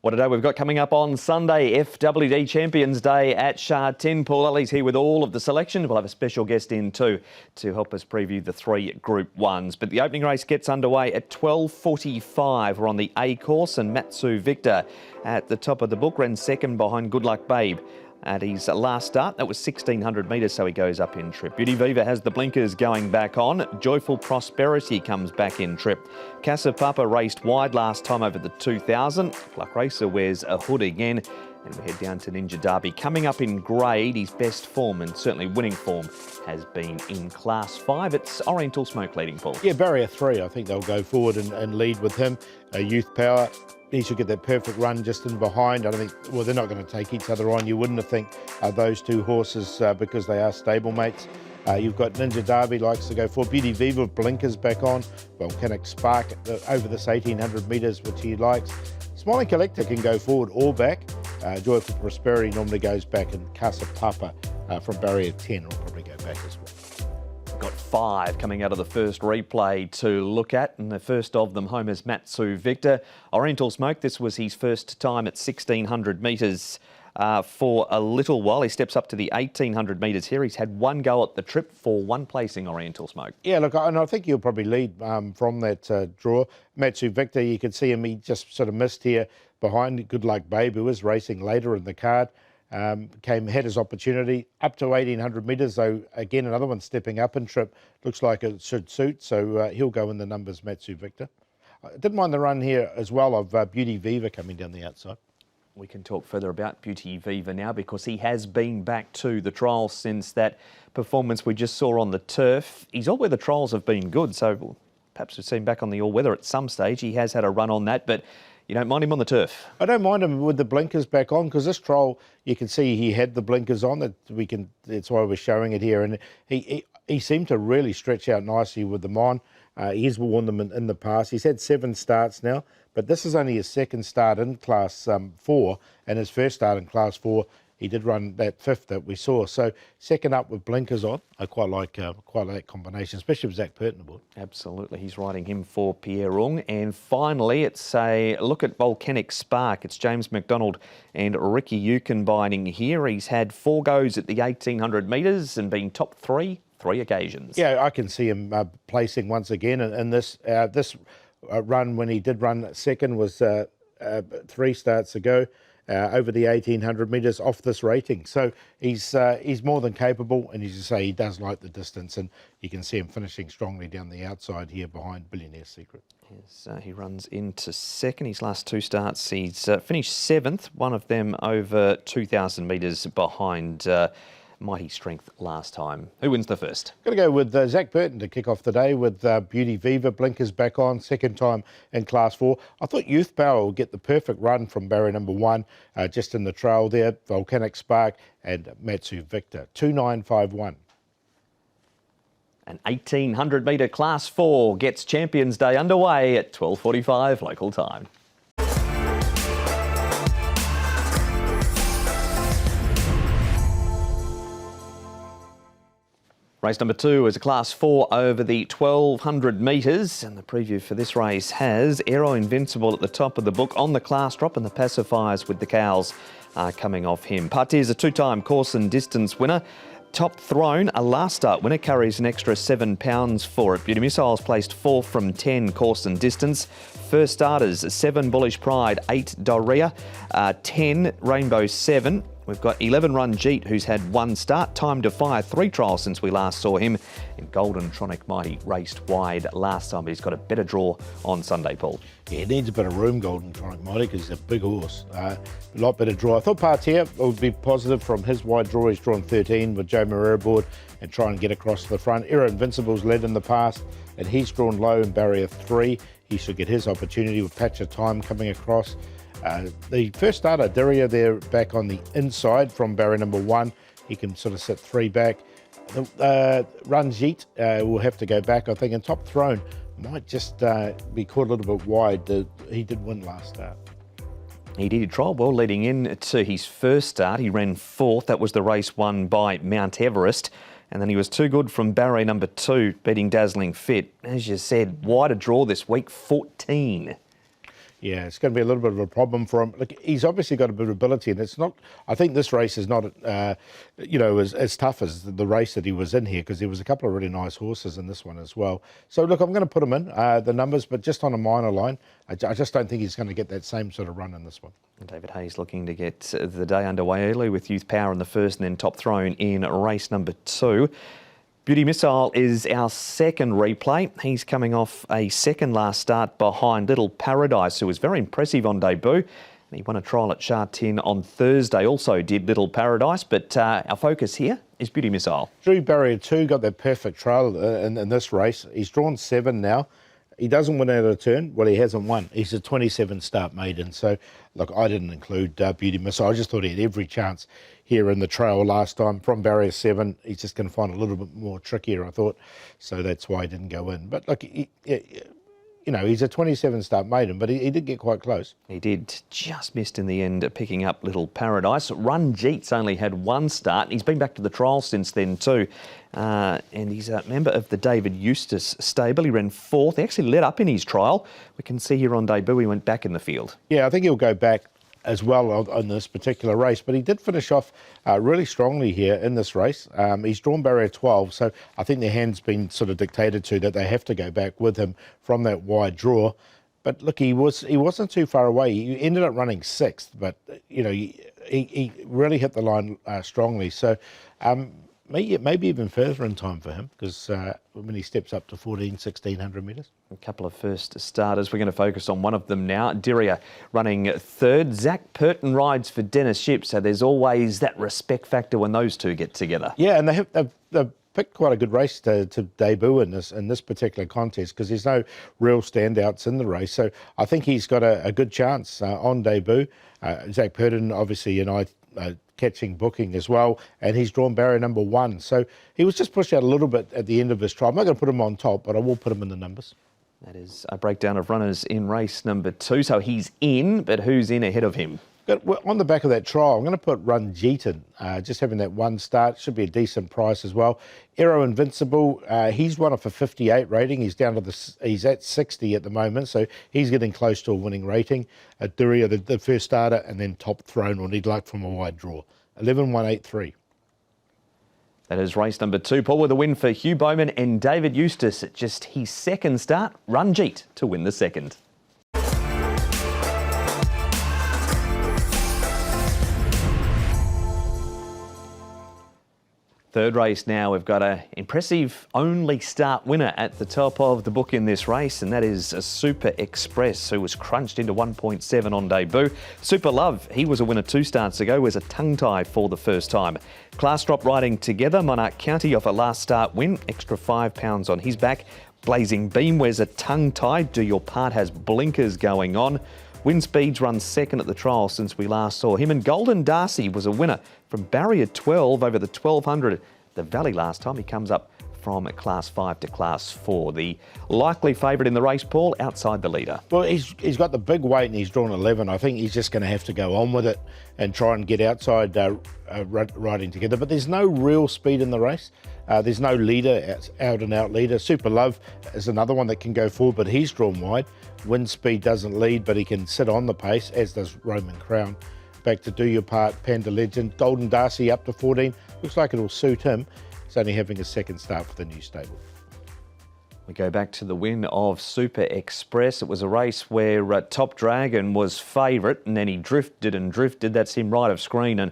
What a day we've got coming up on Sunday, FWD Champions Day at Sha Tin. Lally's here with all of the selection. We'll have a special guest in too to help us preview the three Group 1s. But the opening race gets underway at 12:45. We're on the A course and Matsu Victor at the top of the book, ran second behind Good Luck Babe. At his last start, that was 1,600 metres, so he goes up in trip. Beauty Viva has the blinkers going back on. Joyful Prosperity comes back in trip. Casa Papa raced wide last time over the 2,000. Luck Racer wears a hood again. And we head down to Ninja Derby. Coming up in grade, his best form and certainly winning form has been in Class 5. It's Oriental Smoke leading, Paul. Yeah, barrier 3. I think they'll go forward and lead with him. Youth Power. He should get that perfect run just in behind. I don't think, well, they're not going to take each other on. You wouldn't have think those two horses because they are stablemates. You've got Ninja Derby likes to go forward. Beauty Viva with blinkers back on. Volcanic Spark over this 1,800 metres, which he likes. Smiling Collector can go forward or back. Joyful Prosperity normally goes back, and Casa Papa from barrier 10 will probably go back as well. Got 5 coming out of the first replay to look at, and the first of them home is Matsu Victor. Oriental Smoke, this was his first time at 1,600 metres for a little while. He steps up to the 1,800 metres here. He's had one go at the trip for one placing, Oriental Smoke. Yeah, look, and I think he'll probably lead from that draw. Matsu Victor, you can see him, he just sort of missed here behind Good Luck Babe, who is racing later in the card. Had his opportunity up to 1,800 metres, though again another one stepping up in trip. Looks like it should suit, so he'll go in the numbers, Matsu Victor. I didn't mind the run here as well of Beauty Viva coming down the outside. We can talk further about Beauty Viva now because he has been back to the trials since that performance we just saw on the turf. His all-weather trials have been good, so perhaps we've seen him back on the all-weather at some stage. He has had a run on that, but you don't mind him on the turf? I don't mind him with the blinkers back on because this trial, you can see he had the blinkers on. That's why we're showing it here. And he seemed to really stretch out nicely with them on. He's worn them in the past. He's had 7 starts now, but this is only his second start in Class 4, and his first start in Class 4, he did run that 5th that we saw. So second up with blinkers on, I quite like that combination, especially with Zach Purton aboard. Absolutely, he's riding him for Pierre Rung. And finally, it's a look at Volcanic Spark. It's James McDonald and Ricky You combining here. He's had 4 goes at the 1,800 metres and been top 3 occasions. Yeah, I can see him placing once again. And this run, when he did run second, was 3 starts ago. Over the 1,800 metres off this rating. So he's more than capable, and as you say, he does like the distance, and you can see him finishing strongly down the outside here behind Billionaire Secret. Yes, he runs into second. His last 2 starts, he's finished 7th, one of them over 2,000 metres behind Mighty Strength last time. Who wins the first? Going to go with Zach Purton to kick off the day with Beauty Viva, blinkers back on, second time in Class 4. I thought Youth Power will get the perfect run from barrier number 1, just in the trail there. Volcanic Spark and Matsu Victor, 2,951. An 1,800 metre Class 4 gets Champions Day underway at 12:45 local time. Race number 2 is a Class 4 over the 1,200 metres, and the preview for this race has Aero Invincible at the top of the book on the class drop, and the pacifiers with the cows coming off him. Party is a 2-time course and distance winner. Top Throne, a last start winner, carries an extra £7 for it. Beauty Missiles placed 4 from 10 course and distance. First starters, 7 Bullish Pride, 8 Doria, 10 Rainbow 7. We've got 11 Run Jeet, who's had 1 start. Time to Fire, 3 trials since we last saw him. And Golden Tronic Mighty raced wide last time, but he's got a better draw on Sunday, Paul. Yeah, it needs a bit of room, Golden Tronic Mighty, because he's a big horse. A lot better draw. I thought Parterre would be positive from his wide draw. He's drawn 13 with Joe Moreira aboard and try and get across to the front. Aero Invincible's led in the past, and he's drawn low in barrier 3. He should get his opportunity with Patch of Time coming across. The first starter, Doria, there back on the inside from barrier number 1. He can sort of sit 3 back. Run Jeet will have to go back, I think, and Top Throne might just be caught a little bit wide. He did win last start. He did trial well leading in to his first start. He ran 4th. That was the race won by Mount Everest. And then he was too good from barrier number 2, beating Dazzling Fit. As you said, wider draw this week, 14. Yeah, it's going to be a little bit of a problem for him. Look, he's obviously got a bit of ability, and it's not. I think this race is not, as tough as the race that he was in here, because there was a couple of really nice horses in this one as well. So look, I'm going to put him in the numbers, but just on a minor line. I just don't think he's going to get that same sort of run in this one. David Hayes looking to get the day underway early with Youth Power in the first, and then Top Throne in race number 2. Beauty Missile is our second replay. He's coming off a second last start behind Little Paradise, who was very impressive on debut. And he won a trial at Sha Tin on Thursday, also did Little Paradise, but our focus here is Beauty Missile. Drew Barrier 2 got that perfect trial in this race. He's drawn 7 now. He doesn't win out of turn. Well, he hasn't won. He's a 27 start maiden. So, look, I didn't include Beauty Missile. I just thought he had every chance here in the trail last time. From barrier 7, he's just going to find it a little bit more trickier, I thought. So that's why he didn't go in. But, look, he's a 27 start maiden, but he did get quite close. He did. Just missed in the end, picking up Little Paradise. Run Jeets only had 1 start. He's been back to the trial since then too. And he's a member of the David Eustace stable. He ran 4th. He actually led up in his trial. We can see here on debut he went back in the field. Yeah, I think he'll go back as well on this particular race, but he did finish off really strongly here in this race. He's drawn barrier 12, so I think their hand's been sort of dictated to that they have to go back with him from that wide draw. But look, he wasn't too far away. He ended up running 6th, but he really hit the line strongly. So maybe even further in time for him, because when he steps up to 1600 metres. A couple of first starters. We're going to focus on one of them now. Dirria running 3rd. Zach Purton rides for Dennis Ship, so there's always that respect factor when those two get together. Yeah, and they've picked quite a good race to debut in this particular contest, because there's no real standouts in the race. So I think he's got a good chance on debut. Zach Purton, obviously, catching booking as well, and he's drawn barrier number 1. So he was just pushed out a little bit at the end of his trial. I'm not going to put him on top, but I will put him in the numbers. That is a breakdown of runners in race number 2. So he's in, but who's in ahead of him? On the back of that trial, I'm going to put Run Jeet in. Just having that 1 start should be a decent price as well. Aero Invincible, he's won off a 58 rating. He's down to he's at 60 at the moment, so he's getting close to a winning rating. Dirria, the first starter, and then Top Throne will need luck from a wide draw. 11-1-8-3. That is race number 2, Paul, with a win for Hugh Bowman and David Eustace at just his second start. Run Jeet to win the second. Third race now, we've got an impressive only start winner at the top of the book in this race, and that is a Super Express, who was crunched into 1.7 on debut. Super Love, he was a winner 2 starts ago, was a tongue tie for the first time. Class drop riding together, Monarch County off a last start win, extra £5 on his back. Blazing Beam wears a tongue tie, Do Your Part has blinkers going on. Windspeeds runs 2nd at the trial since we last saw him, and Golden Darcy was a winner from barrier 12 over the 1200 the Valley last time. He comes up from class 5 to class 4. The likely favourite in the race, Paul, outside the leader. Well, he's got the big weight and he's drawn 11. I think he's just going to have to go on with it and try and get outside riding together. But there's no real speed in the race. There's no leader, out and out leader. Super Love is another one that can go forward, but he's drawn wide. Wind Speed doesn't lead, but he can sit on the pace, as does Roman Crown. Back to Do Your Part, Panda Legend. Golden Darcy up to 14. Looks like it'll suit him. He's only having a second start for the new stable. We go back to the win of Super Express. It was a race where Top Dragon was favourite, and then he drifted and drifted. That's him right of screen, and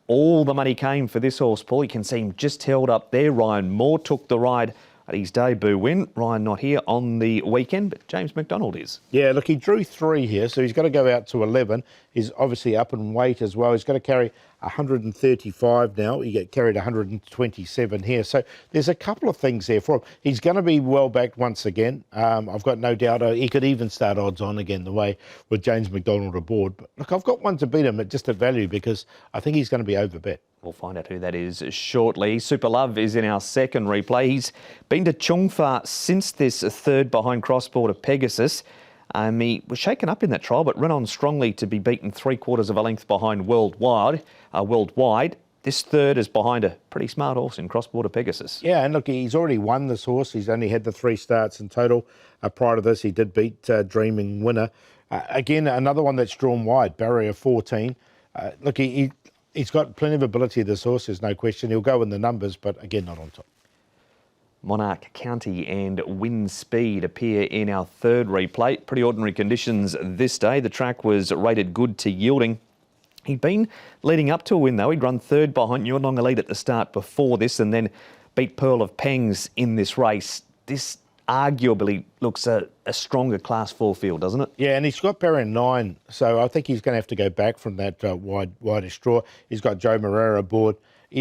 all the money came for this horse, Paul. You can see him just held up there. Ryan Moore took the ride at his debut win. Ryan not here on the weekend, but James McDonald is. Yeah, look, he drew 3 here, so he's got to go out to 11. He's obviously up in weight as well. He's got to carry 135 now. He get carried 127 here. So there's a couple of things there for him. He's going to be well backed once again. I've got no doubt he could even start odds on again the way with James McDonald aboard. But look, I've got one to beat him at just at value, because I think he's going to be overbet. We'll find out who that is shortly. Super Love is in our second replay. He's been to Chungfa since this 3rd behind cross-border Pegasus. He was shaken up in that trial, but ran on strongly to be beaten 3/4 of a length behind Worldwide. This 3rd is behind a pretty smart horse in cross-border Pegasus. Yeah, and look, he's already won this horse. He's only had the 3 starts in total. Prior to this, he did beat Dreaming Winner. Again, another one that's drawn wide, barrier 14. Look, he's got plenty of ability, this horse, there's no question. He'll go in the numbers, but again, not on top. Monarch County and Wind Speed appear in our third replay. Pretty ordinary conditions this day. The track was rated good to yielding. He'd been leading up to a win though. He'd run third behind Yononga Lead at the start before this and then beat Pearl of Pangs in this race. This arguably looks a stronger Class 4 field, doesn't it? Yeah, and he's got barrier 9, so I think he's going to have to go back from that widest draw. He's got Joe Moreira aboard.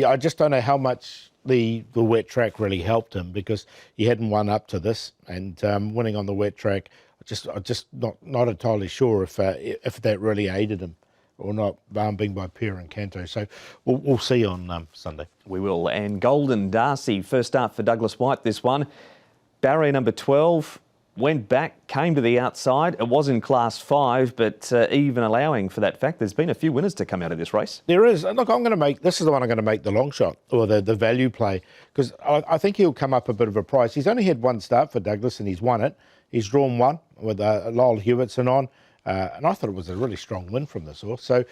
I just don't know how much the wet track really helped him because he hadn't won up to this, and winning on the wet track, I'm just not entirely sure if that really aided him or not, being by Pierre and Canto. So we'll see on Sunday. We will. And Golden Darcy, first start for Douglas White, this one. Barrier number 12, went back, came to the outside. It was in Class 5, but even allowing for that fact, there's been a few winners to come out of this race. There is. Look, this is the one I'm going to make the long shot, or the value play, because I think he'll come up a bit of a price. He's only had one start for Douglas, and he's won it. He's drawn one with Lyle Hewitson on, and I thought it was a really strong win from this horse. So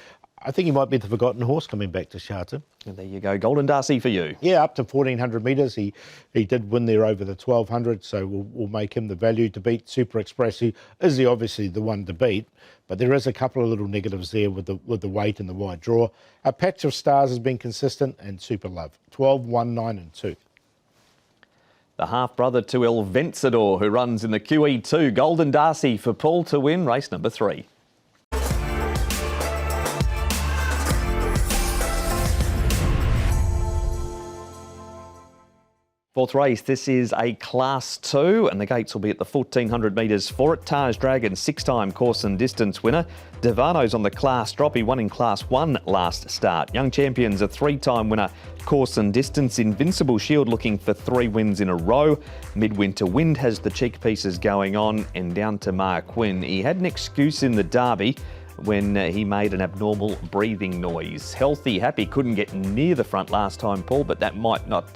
I think he might be the forgotten horse coming back to Sha Tin. And there you go, Golden Darcy for you. Yeah, up to 1,400 metres. He did win there over the 1,200, so we'll make him the value to beat. Super Express, who is obviously the one to beat, but there is a couple of little negatives there with the weight and the wide draw. A Patch of Stars has been consistent, and Super Love, 12, 1, 9 and 2. The half-brother to El Vencedor, who runs in the QE2. Golden Darcy for Paul to win race number 3. Fourth race, this is a Class 2 and the gates will be at the 1,400 metres for it. Taj Dragon, 6-time course and distance winner. Devano's on the class drop. He won in Class 1 last start. Young Champion's a 3-time winner, course and distance. Invincible Shield looking for 3 wins in a row. Midwinter Wind has the cheek pieces going on, and down to Mark Quinn. He had an excuse in the Derby when he made an abnormal breathing noise. Healthy Happy couldn't get near the front last time, Paul, but that might not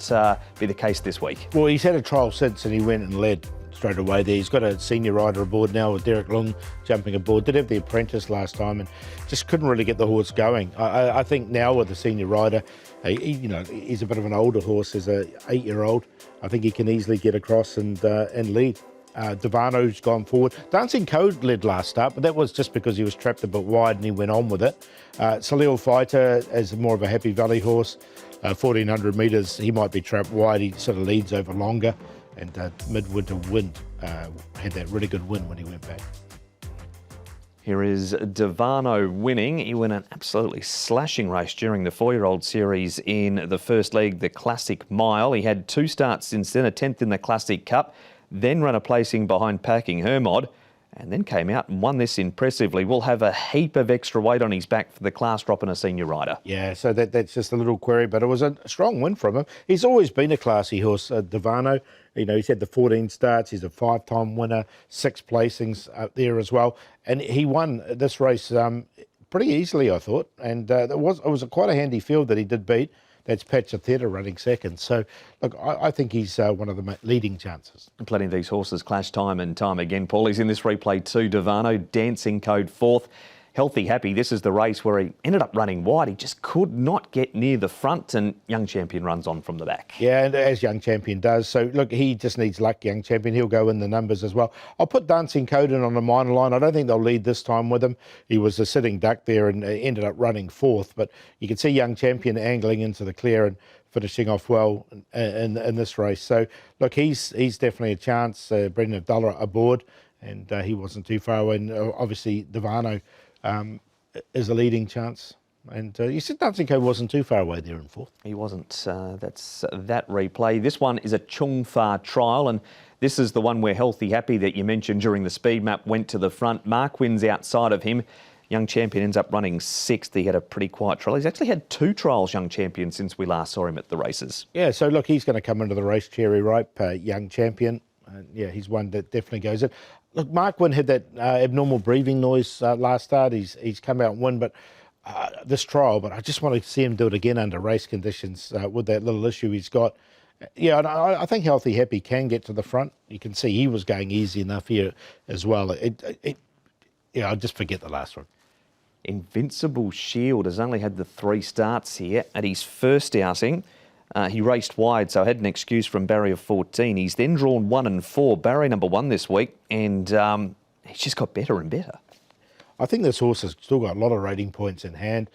be the case this week. Well, he's had a trial since and he went and led straight away there. He's got a senior rider aboard now with Derek Lung jumping aboard. Did have the apprentice last time and just couldn't really get the horse going. I think now with the senior rider, he's a bit of an older horse as a 8-year-old. I think he can easily get across and lead. Devano's gone forward. Dancing Code led last start, but that was just because he was trapped a bit wide and he went on with it. Salil Fighter is more of a Happy Valley horse. 1,400 metres, he might be trapped wide. He sort of leads over longer. And Midwinter Wind had that really good win when he went back. Here is Devano winning. He won an absolutely slashing race during the 4-year-old series in the first leg, the Classic Mile. He had 2 starts since then, a 10th in the Classic Cup, then ran a placing behind Packing Hermod, and then came out and won this impressively. Will have a heap of extra weight on his back for the class drop and a senior rider. Yeah, so that's just a little query, but it was a strong win from him. He's always been a classy horse, Devano. He's had the 14 starts. He's a 5-time winner, 6 placings up there as well. And he won this race pretty easily, I thought. And it was quite a handy field that he did beat. That's Patch of Theatre running second. So, look, I think he's one of the leading chances. Plenty of these horses clash time and time again. Paul, he's in this replay too. Devano, Dancing Code 4th. Healthy Happy, this is the race where he ended up running wide. He just could not get near the front, and Young Champion runs on from the back. Yeah, and as Young Champion does. So, look, he just needs luck, Young Champion. He'll go in the numbers as well. I'll put Dancing Code in on the minor line. I don't think they'll lead this time with him. He was a sitting duck there and ended up running 4th. But you can see Young Champion angling into the clear and finishing off well in this race. So, look, he's definitely a chance. Brendan Abdullah aboard, and he wasn't too far away. And obviously, Devano is a leading chance. And you said Dancing Code wasn't too far away there in 4th. He wasn't. That's that replay. This one is a Chung Fa trial, and this is the one where Healthy Happy that you mentioned during the speed map went to the front. Mark wins outside of him. Young Champion ends up running 6th. He had a pretty quiet trial. He's actually had 2 trials, Young Champion, since we last saw him at the races. Yeah, so look, he's going to come into the race cherry ripe, Young Champion. Yeah, he's one that definitely goes in. Look, Mark Wynn had that abnormal breathing noise last start. He's come out and won, but this trial, but I just want to see him do it again under race conditions with that little issue he's got. Yeah, and I think Healthy Happy can get to the front. You can see he was going easy enough here as well. yeah, I'll just forget the last one. Invincible Shield has only had the 3 starts here. At his first outing, he raced wide, so had an excuse from barrier 14. He's then drawn 1 and 4, barrier number 1 this week, and he's just got better and better. I think this horse has still got a lot of rating points in hand.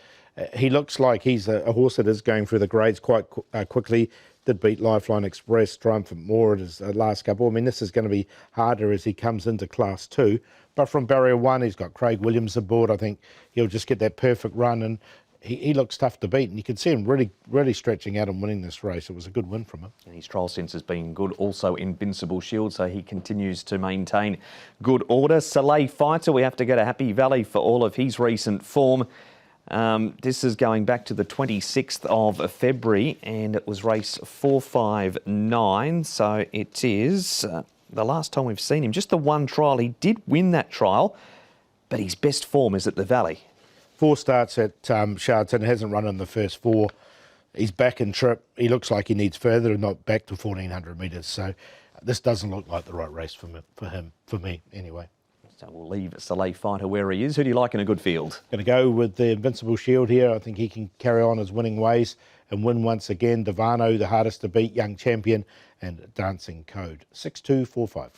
He looks like he's a horse that is going through the grades quite quickly. Did beat Lifeline Express, Triumphant Moore at his last couple. I mean, this is going to be harder as he comes into Class 2. But from barrier 1, he's got Craig Williams aboard. I think he'll just get that perfect run, and he looks tough to beat. And you can see him really stretching out and winning this race. It was a good win from him. And his trial sense has been good. Also Invincible Shield, so he continues to maintain good order. Soleil Fighter, we have to go to Happy Valley for all of his recent form. This is going back to the 26th of February, and it was race 459. So it is the last time we've seen him. Just the one trial. He did win that trial, but his best form is at the Valley. 4 starts at Sha Tin, hasn't run in the first 4. He's back in trip. He looks like he needs further, not back to 1,400 metres. So this doesn't look like the right race for me anyway. So we'll leave Soleil Fighter where he is. Who do you like in a good field? Going to go with the Invincible Shield here. I think he can carry on his winning ways and win once again. Devano, the hardest to beat, Young Champion, and Dancing Code. 6-2-4-5.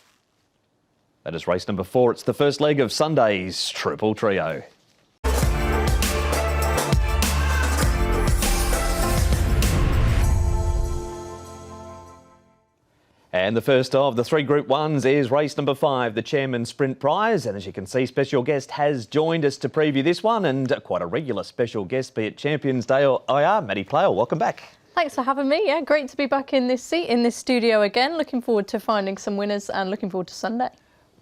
That is race number 4. It's the first leg of Sunday's Triple Trio. And the first of the 3 Group 1s is race number 5, the Chairman's Sprint Prize. And as you can see, special guest has joined us to preview this one, and quite a regular special guest, be it Champions Day or IR. Maddy, Playle, welcome back. Thanks for having me. Yeah, great to be back in this seat, in this studio again. Looking forward to finding some winners and looking forward to Sunday.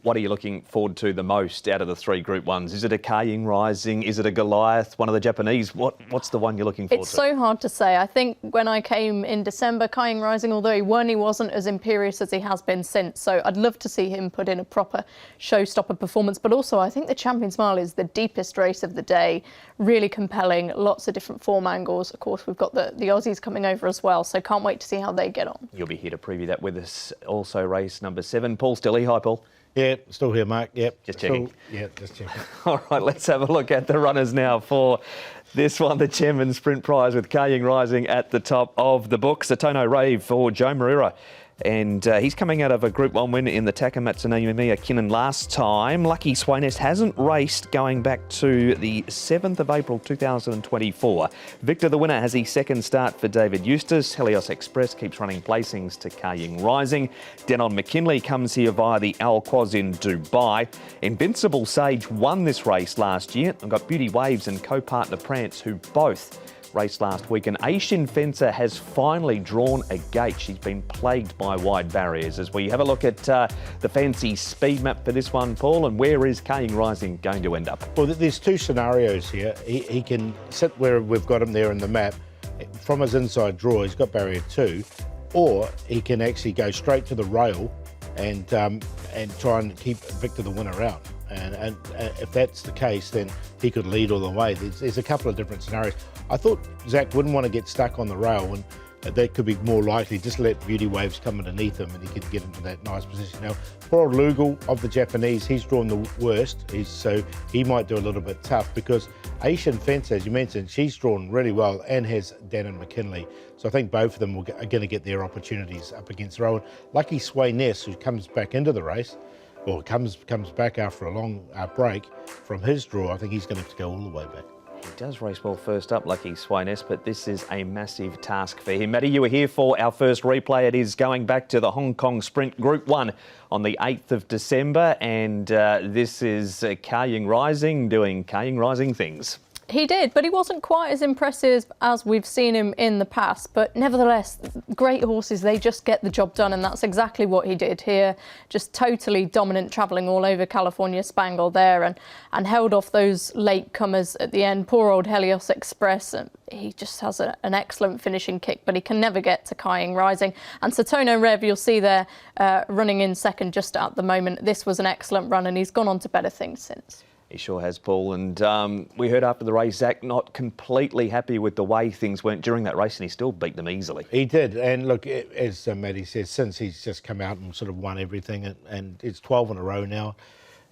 What are you looking forward to the most out of the 3 Group 1s? Is it a Kaying Rising? Is it a Goliath? One of the Japanese? What's the one you're looking forward to? It's so hard to say. I think when I came in December, Kaying Rising, although he won, he wasn't as imperious as he has been since. So I'd love to see him put in a proper showstopper performance. But also, I think the Champions Mile is the deepest race of the day. Really compelling, lots of different form angles. Of course, we've got the Aussies coming over as well. So can't wait to see how they get on. You'll be here to preview that with us. Also, race number 7, Paul Stilly. Hi, Paul. Yeah, still here, Mark. Yep. Just checking. Just checking. All right, let's have a look at the runners now for this one, the Chairman's Sprint Prize with Kaying Rising at the top of the book. Satono Rave for Joe Marira. And he's coming out of a Group 1 win in the Takamatsu-Miya Kinnan last time. Lucky Swainest hasn't raced going back to the 7th of April 2024. Victor, the winner, has his second start for David Eustace. Helios Express keeps running placings to Kaying Rising. Denon McKinley comes here via the Al Quoz in Dubai. Invincible Sage won this race last year and got Beauty Waves and co-partner Prance, who both raced last week. And Asian Fencer has finally drawn a gate. She's been plagued by wide barriers. As we have a look at the fancy speed map for this one, Paul, and where is Kaying Rising going to end up? Well, there's 2 scenarios here. He can sit where we've got him there in the map. From his inside draw, he's got barrier 2, or he can actually go straight to the rail and try and keep Victor the winner out. And if that's the case, then he could lead all the way. There's a couple of different scenarios. I thought Zach wouldn't want to get stuck on the rail, and that could be more likely. Just let Beauty Waves come underneath him and he could get into that nice position. Now, poor old Lugal of the Japanese, he's drawn the worst, so he might do a little bit tough because Asian Fence, as you mentioned, she's drawn really well and has Denon McKinley. So I think both of them are going to get their opportunities up against the rail. Lucky Sway Ness, who comes back into the race, or comes back after a long break from his draw, I think he's going to have to go all the way back. He does race well first up, Lucky Swainest, but this is a massive task for him. Maddy, you were here for our first replay. It is going back to the Hong Kong Sprint Group 1 on the 8th of December, and this is Kaying Rising doing Kaying Rising things. He did, but he wasn't quite as impressive as we've seen him in the past. But nevertheless, great horses, they just get the job done, and that's exactly what he did here. Just totally dominant, travelling all over California Spangle there and held off those late comers at the end. Poor old Helios Express, he just has an excellent finishing kick, but he can never get to Kaying Rising. And Satono Rev, you'll see there running in second just at the moment. This was an excellent run, and he's gone on to better things since. He sure has, Paul. And we heard after the race, Zach not completely happy with the way things went during that race, and he still beat them easily. He did. And look, as Maddy says, since he's just come out and sort of won everything, and it's 12 in a row now,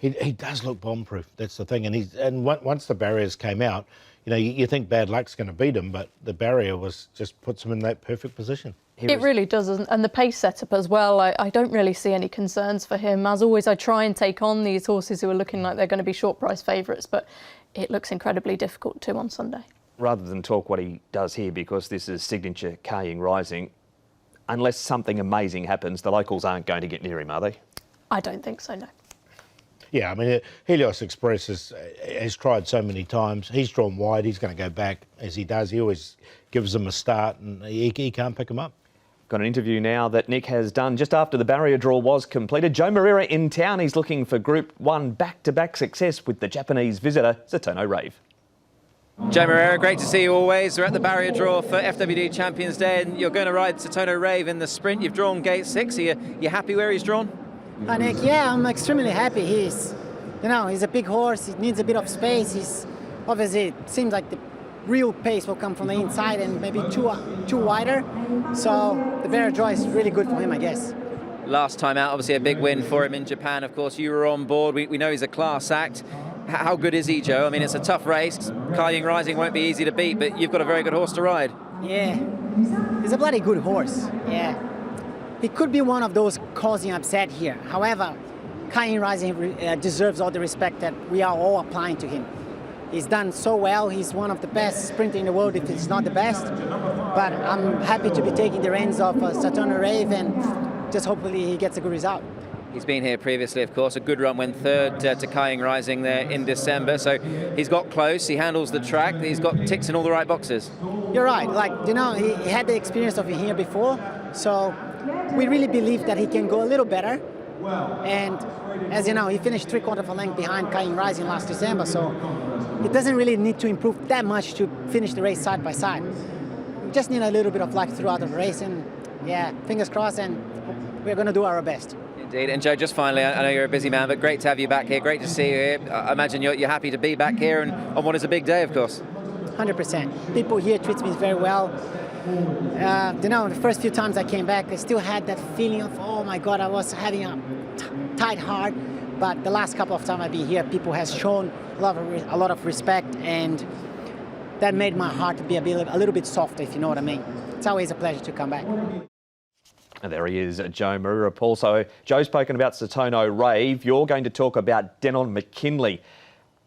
He does look bomb-proof. That's the thing. And once the barriers came out, you think bad luck's going to beat him, but the barrier just puts him in that perfect position. It really does, and the pace setup as well. I don't really see any concerns for him. As always, I try and take on these horses who are looking like they're going to be short price favourites, but it looks incredibly difficult too on Sunday. Rather than talk what he does here, because this is signature Kaying Rising, unless something amazing happens, the locals aren't going to get near him, are they? I don't think so, no. Yeah, I mean, Helios Express has tried so many times. He's drawn wide. He's going to go back as he does. He always gives them a start, and he can't pick them up. Got an interview now that Nick has done just after the barrier draw was completed. Joe Moreira in town. He's looking for Group 1 back-to-back success with the Japanese visitor, Satono Rave. Joe Moreira, great to see you always. We're at the barrier draw for FWD Champions Day, and you're going to ride Satono Rave in the sprint. You've drawn gate 6. Are you happy where he's drawn? Hi Nick, yeah, I'm extremely happy. He's a big horse. He needs a bit of space. He's obviously, it seems like the real pace will come from the inside and maybe too wider. So the barrier draw is really good for him, I guess. Last time out, obviously a big win for him in Japan. Of course, you were on board. We know he's a class act. How good is he, Joe? I mean, it's a tough race. Kaying Rising won't be easy to beat, but you've got a very good horse to ride. Yeah, he's a bloody good horse. Yeah. He could be one of those causing upset here. However, Kaying Rising deserves all the respect that we are all applying to him. He's done so well. He's one of the best sprinters in the world, if it's not the best. But I'm happy to be taking the reins of Satono Rave, and just hopefully he gets a good result. He's been here previously, of course. A good run, went third to Kaying Rising there in December. So he's got close. He handles the track. He's got ticks in all the right boxes. You're right. He had the experience of here before. So we really believe that he can go a little better. And as you know, he finished 3/4 of a length behind Kaying Rising last December. So it doesn't really need to improve that much to finish the race side by side. We just need a little bit of luck throughout the race. And yeah, fingers crossed, and we're going to do our best. Indeed. And Joe, just finally, I know you're a busy man, but great to have you back here. Great to see you here. I imagine you're happy to be back here and on what is a big day, of course. 100%. People here treat me very well. The first few times I came back, I still had that feeling of, oh my God, I was having a tight heart. But the last couple of times I've been here, people have shown a lot of respect, and that made my heart be a little bit softer, if you know what I mean. It's always a pleasure to come back. And there he is, Joe Moreira. Paul. So Joe's spoken about Satono Rave. You're going to talk about Denon McKinley.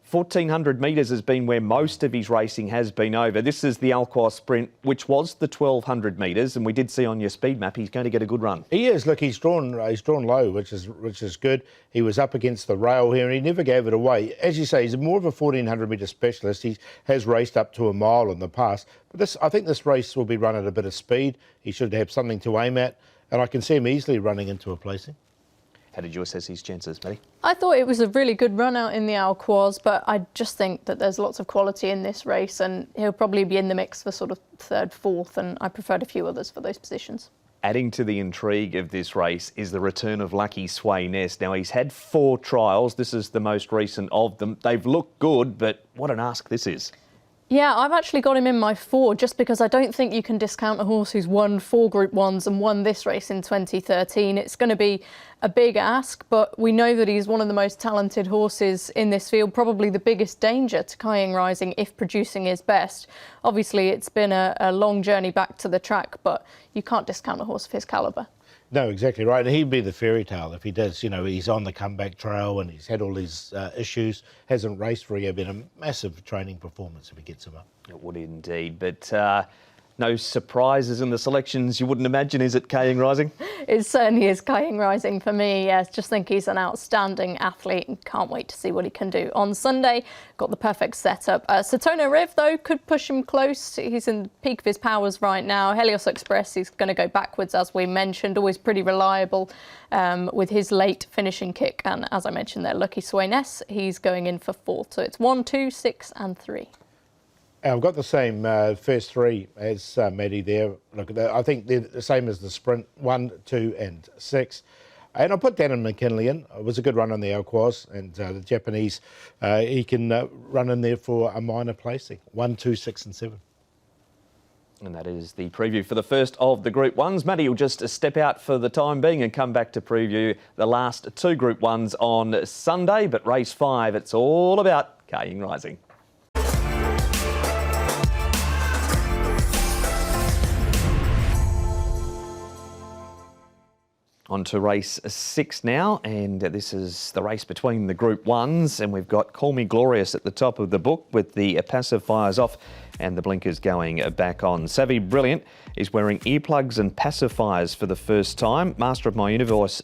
1,400 metres has been where most of his racing has been over. This is the Alcoa Sprint, which was the 1,200 metres, and we did see on your speed map he's going to get a good run. He is. Look, he's drawn low, which is good. He was up against the rail here, and he never gave it away. As you say, he's more of a 1,400 metre specialist. He has raced up to a mile in the past, but I think this race will be run at a bit of speed. He should have something to aim at, and I can see him easily running into a placing. How did you assess his chances, Maddy? I thought it was a really good run out in the Alcoas, but I just think that there's lots of quality in this race, and he'll probably be in the mix for sort of third, fourth, and I preferred a few others for those positions. Adding to the intrigue of this race is the return of Lucky Sway Ness. Now, he's had 4 trials. This is the most recent of them. They've looked good, but what an ask this is. Yeah, I've actually got him in my 4 just because I don't think you can discount a horse who's won 4 Group 1s and won this race in 2013. It's going to be a big ask, but we know that he's one of the most talented horses in this field, probably the biggest danger to Kaying Rising if producing his best. Obviously, it's been a long journey back to the track, but you can't discount a horse of his calibre. No, exactly right. He'd be the fairy tale if he does. He's on the comeback trail and he's had all these issues, hasn't raced for you. Been a massive training performance if he gets him up. It would indeed, but no surprises in the selections you wouldn't imagine, is it, Kaying Rising? It certainly is Kaying Rising for me, yes. Just think he's an outstanding athlete and can't wait to see what he can do. On Sunday, got the perfect setup. Satono Rave, though, could push him close. He's in the peak of his powers right now. Helios Express, he's going to go backwards, as we mentioned, always pretty reliable with his late finishing kick. And as I mentioned there, Lucky Sway Ness, he's going in for 4th. So it's 1, 2, 6 and 3. I've got the same first 3 as Maddy there. Look, I think they're the same as the sprint, 1, 2 and 6. And I put Denon McKinley in. It was a good run on the Alcoas, and the Japanese, he can run in there for a minor placing, 1, 2, 6 and 7. And that is the preview for the first of the Group 1s. Maddy will just step out for the time being and come back to preview the last 2 Group 1s on Sunday. But race 5, it's all about Kaying Rising. On to race 6 now, and this is the race between the Group 1s, and we've got Call Me Glorious at the top of the book with the pacifiers off and the blinkers going back on. Savvy Brilliant is wearing earplugs and pacifiers for the first time. Master of My Universe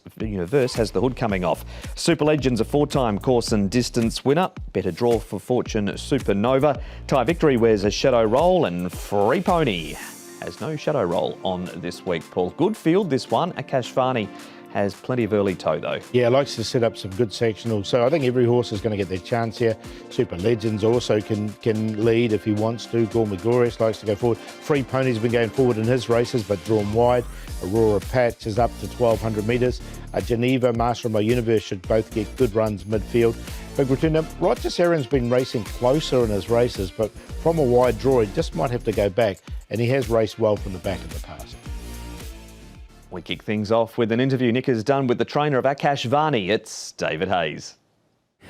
has the hood coming off. Super Legends, a 4-time course and distance winner. Better Draw for Fortune Supernova. Ty Victory wears a shadow roll, and Free Pony has no shadow roll on this week, Paul. Good field, this one. Akash Varney has plenty of early toe, though. Yeah, likes to set up some good sectionals. So I think every horse is going to get their chance here. Super Legends also can lead if he wants to. Call Me Glorious likes to go forward. Free Pony's been going forward in his races, but drawn wide. Aurora Patch is up to 1,200 metres. Geneva, Master of My Universe should both get good runs midfield. Big return. Now, Roger Saren's been racing closer in his races, but from a wide draw, he just might have to go back, and he has raced well from the back in the past. We kick things off with an interview Nick has done with the trainer of Akash Varney. It's David Hayes.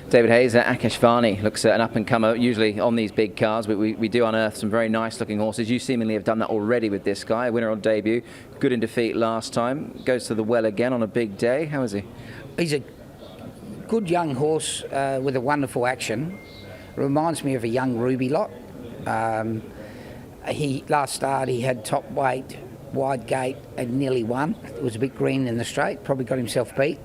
David Hayes, Akash Varney looks an up-and-comer, usually on these big cars. We do unearth some very nice-looking horses. You seemingly have done that already with this guy. Winner on debut, good in defeat last time. Goes to the well again on a big day. How is he? He's a good young horse with a wonderful action. Reminds me of a young Ruby lot. Last start he had top weight, wide gate and nearly won. It was a bit green in the straight, probably got himself beat.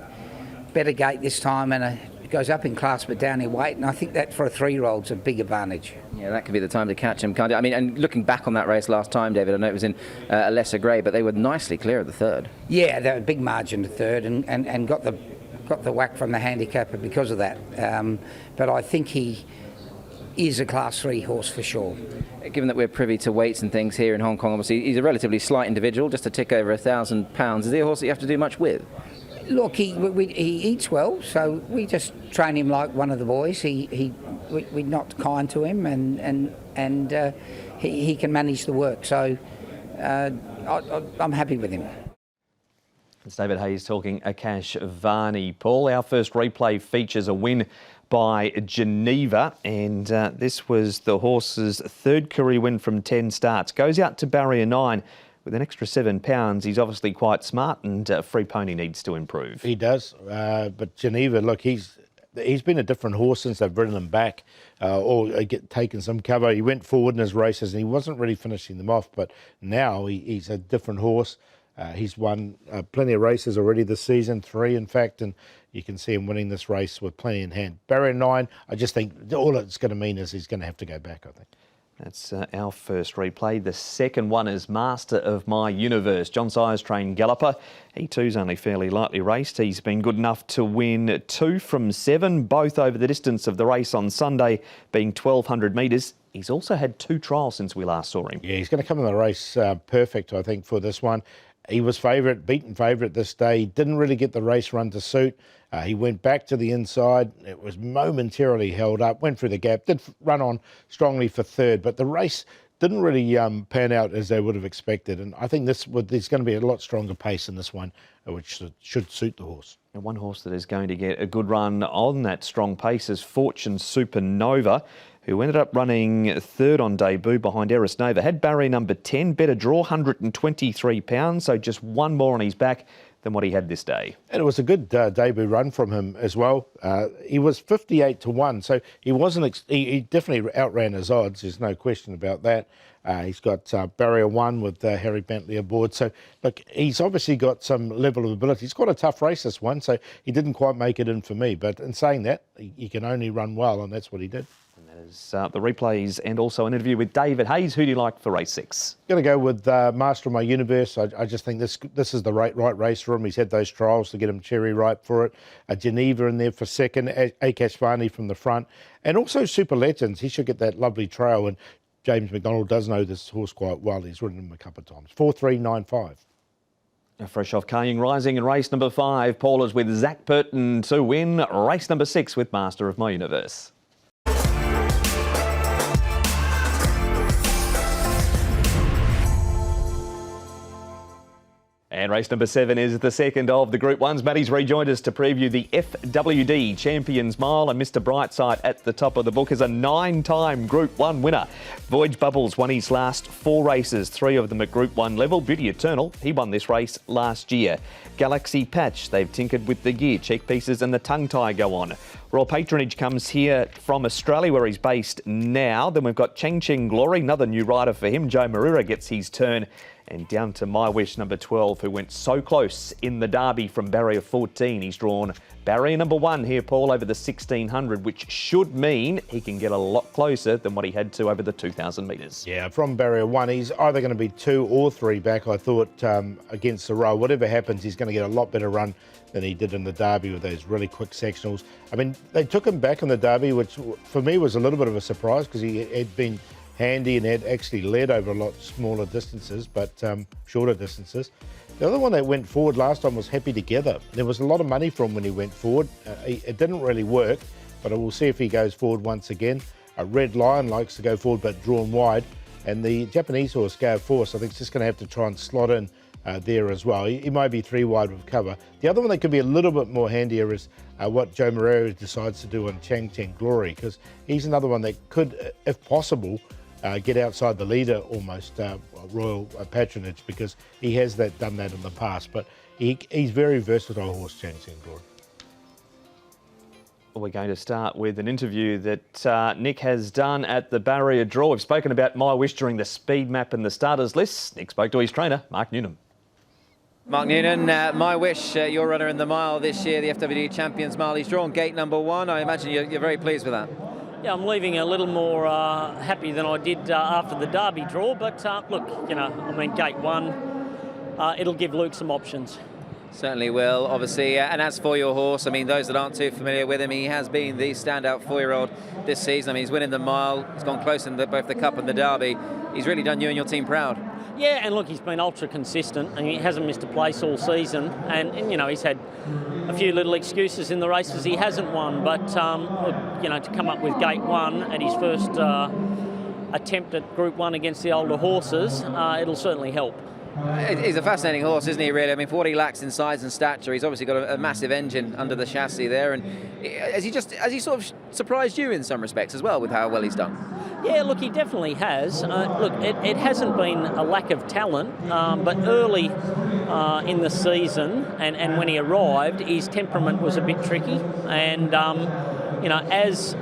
Better gate this time, and goes up in class but down in weight, and I think that for a 3-year-old's a big advantage. Yeah, that could be the time to catch him, can't it? I mean, and looking back on that race last time, David, I know it was in a lesser grade, but they were nicely clear of the third. Yeah, they were a big margin to third, and got the whack from the handicapper because of that. But I think he is a Class 3 horse for sure. Given that we're privy to weights and things here in Hong Kong, obviously he's a relatively slight individual, just a tick over 1,000 pounds. Is he a horse that you have to do much with? Look, he eats well, so we just train him like one of the boys. We're not kind to him, and he can manage the work. So I'm happy with him. It's David Hayes talking Akash Varney. Paul, our first replay features a win by Geneva, and this was the horse's 3rd career win from 10 starts. Goes out to barrier 9 with an extra £7. He's obviously quite smart, and Free Pony needs to improve. He does, but Geneva, look, he's been a different horse since they've ridden him back or taken some cover. He went forward in his races and he wasn't really finishing them off, but now he's a different horse. He's won plenty of races already this season, 3 in fact, and you can see him winning this race with plenty in hand. Barrier 9, I just think all it's going to mean is he's going to have to go back, I think. That's our first replay. The second one is Master of My Universe. John Sires trained galloper. He too's only fairly lightly raced. He's been good enough to win 2 from 7, both over the distance of the race on Sunday, being 1,200 metres. He's also had 2 trials since we last saw him. Yeah, he's going to come in the race perfect, I think, for this one. He was beaten favourite this day. He didn't really get the race run to suit. He went back to the inside. It was momentarily held up, went through the gap, did run on strongly for 3rd, but the race didn't really pan out as they would have expected. And I think there's going to be a lot stronger pace in this one, which should suit the horse. And one horse that is going to get a good run on that strong pace is Fortune Supernova, who ended up running 3rd on debut behind Eris Nova. Had barrier number 10, better draw, £123, so just 1 more on his back than what he had this day. And it was a good debut run from him as well. He was 58 to 1, so he definitely outran his odds. There's no question about that. He's got barrier 1 with Harry Bentley aboard. So, look, he's obviously got some level of ability. He's got a tough race this one, so he didn't quite make it in for me. But in saying that, he can only run well, and that's what he did. And that is the replays and also an interview with David Hayes. Who do you like for race 6? Going to go with Master of My Universe. I just think this is the right race for him. He's had those trials to get him cherry ripe for it. Geneva in there for 2nd, Akash Varney from the front, and also Super Legends. He should get that lovely trail, and James McDonald does know this horse quite well. He's ridden him a couple of times. 4-3-9-5. Fresh off Kaying Rising in race number 5, Paul is with Zach Burton to win race number 6 with Master of My Universe. And race number 7 is the second of the Group 1s. Maddy's rejoined us to preview the FWD Champions Mile, and Mr Brightside at the top of the book is a 9-time Group 1 winner. Voyage Bubbles won his last 4 races, 3 of them at Group 1 level. Beauty Eternal, he won this race last year. Galaxy Patch, they've tinkered with the gear, cheek pieces and the tongue tie go on. Royal Patronage comes here from Australia, where he's based now. Then we've got Cheng Cheng Glory, another new rider for him. Joe Marira gets his turn. And down to My Wish, number 12, who went so close in the Derby from barrier 14. He's drawn barrier number 1 here, Paul, over the 1600, which should mean he can get a lot closer than what he had to over the 2000 metres. Yeah, from barrier 1, he's either going to be 2 or 3 back, I thought, against the row. Whatever happens, he's going to get a lot better run than he did in the Derby with those really quick sectionals. I mean, they took him back in the Derby, which for me was a little bit of a surprise because he had been handy and had actually led over a lot smaller distances, but shorter distances. The other one that went forward last time was Happy Together. There was a lot of money from when he went forward. It didn't really work, but we'll see if he goes forward once again. A Red Lion likes to go forward but drawn wide, and the Japanese horse Gale Force, I think, is just going to have to try and slot in there as well. He might be 3 wide with cover. The other one that could be a little bit more handier is what Joe Marira decides to do on Cheng Cheng Glory, because he's another one that could, if possible, get outside the leader almost, Royal Patronage, because he has done that in the past. But he's very versatile horse, Cheng Cheng Glory. We're going to start with an interview that Nick has done at the barrier draw. We've spoken about My Wish during the speed map and the starters list. Nick spoke to his trainer, Mark Newnham. Mark Noonan, My Wish, your runner in the mile this year, the FWD Champions Mile. He's drawn gate number 1. I imagine you're very pleased with that. Yeah, I'm leaving a little more happy than I did after the Derby draw, but look, you know, I mean, gate 1, it'll give Luke some options. Certainly will, obviously. And as for your horse, I mean, those that aren't too familiar with him, he has been the standout 4-year-old this season. I mean, he's winning the mile, he's gone close in both the Cup and the Derby. He's really done you and your team proud. Yeah, and look, he's been ultra consistent, and he hasn't missed a place all season. And you know, he's had a few little excuses in the races he hasn't won, but look, you know, to come up with gate 1 at his first attempt at Group 1 against the older horses, it'll certainly help. He's a fascinating horse, isn't he, really? I mean, for what he lacks in size and stature, he's obviously got a massive engine under the chassis there. And has he sort of surprised you in some respects as well with how well he's done? Yeah, look, he definitely has. Look, it hasn't been a lack of talent, but early in the season and when he arrived, his temperament was a bit tricky. And, you know, as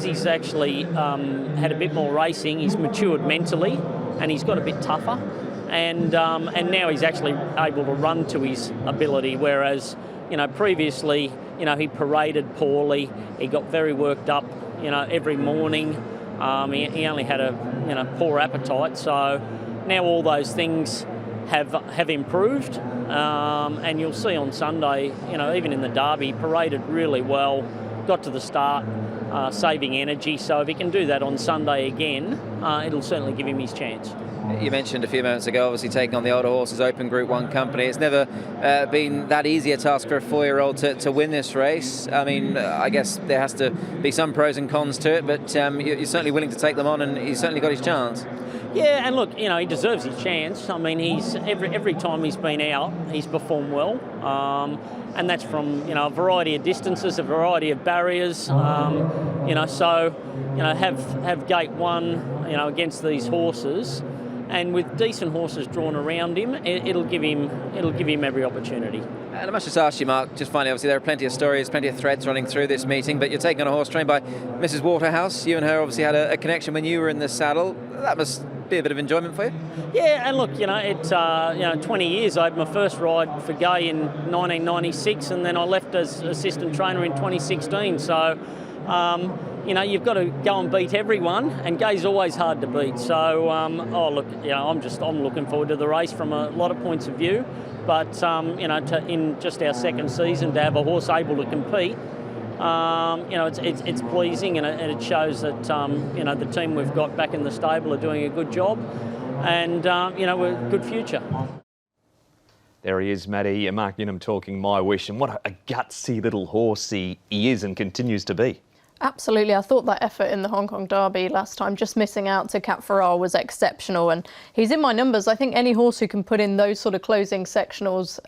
he's actually had a bit more racing, he's matured mentally and he's got a bit tougher. And now he's actually able to run to his ability, whereas, you know, previously, you know, he paraded poorly, he got very worked up, you know, every morning. He only had a, you know, poor appetite. So now all those things have improved, and you'll see on Sunday, you know, even in the Derby, paraded really well, got to the start, saving energy. So if he can do that on Sunday again, it'll certainly give him his chance. You mentioned a few moments ago, obviously taking on the older horses, Open Group 1 company. It's never been that easy a task for a 4-year-old to win this race. I mean, I guess there has to be some pros and cons to it, but you're certainly willing to take them on, and he's certainly got his chance. Yeah, and look, you know, he deserves his chance. I mean, he's every time he's been out, he's performed well, and that's from, you know, a variety of distances, a variety of barriers. You know, so, you know, have gate 1, you know, against these horses. And with decent horses drawn around him, it'll give him every opportunity. And I must just ask you, Mark, just finally, obviously there are plenty of stories, plenty of threads running through this meeting, but you're taking on a horse trained by Mrs. Waterhouse. You and her obviously had a connection when you were in the saddle. That must be a bit of enjoyment for you. Yeah, and look, you know, it's you know, 20 years. I had my first ride for Gay in 1996, and then I left as assistant trainer in 2016. So. You know, you've got to go and beat everyone, and Gay's always hard to beat. So, oh look, you know, I'm looking forward to the race from a lot of points of view. But you know, in just our second season, to have a horse able to compete, you know, it's pleasing, and it shows that you know, the team we've got back in the stable are doing a good job, and you know, we're a good future. There he is, Maddy. Mark Newnham talking My Wish, and what a gutsy little horse he is and continues to be. Absolutely. I thought that effort in the Hong Kong Derby last time, just missing out to Cap Ferrara, was exceptional. And he's in my numbers. I think any horse who can put in those sort of closing sectionals,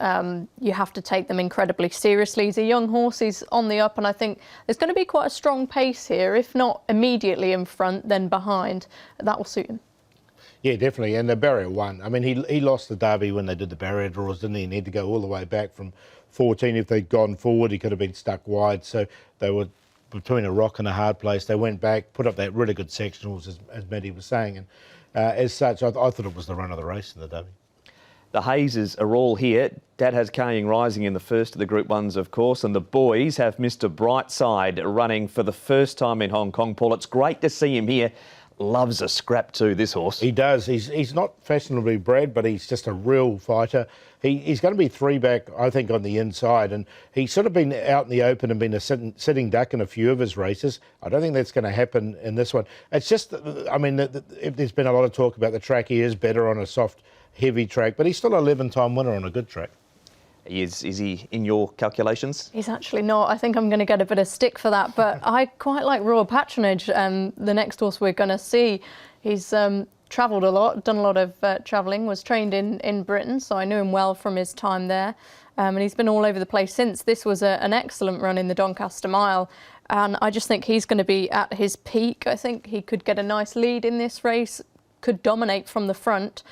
you have to take them incredibly seriously. He's a young horse. He's on the up. And I think there's going to be quite a strong pace here. If not immediately in front, then behind. That will suit him. Yeah, definitely. And the barrier 1. I mean, he lost the Derby when they did the barrier draws, didn't he? He needed to go all the way back from 14. If they'd gone forward, he could have been stuck wide. So they were between a rock and a hard place. They went back, put up that really good sectionals, as Maddy was saying. And as such, I thought it was the run of the race in the Derby. The Hazes are all here. Dad has Kaying Rising in the first of the Group 1s, of course, and the boys have Mr. Brightside running for the first time in Hong Kong. Paul, it's great to see him here. Loves a scrap too, this horse. He does. He's not fashionably bred, but he's just a real fighter. He's going to be 3-back, I think, on the inside, and he's sort of been out in the open and been a sitting duck in a few of his races. I don't think that's going to happen in this one. It's just, I mean, there's been a lot of talk about the track. He is better on a soft, heavy track, but he's still an 11-time winner on a good track. Is he in your calculations? He's actually not. I think I'm going to get a bit of stick for that, but I quite like Royal Patronage, the next horse we're going to see. He's travelled a lot, done a lot of travelling, was trained in Britain, so I knew him well from his time there. And he's been all over the place since. This was an excellent run in the Doncaster Mile, and I just think he's going to be at his peak. I think he could get a nice lead in this race, could dominate from the front.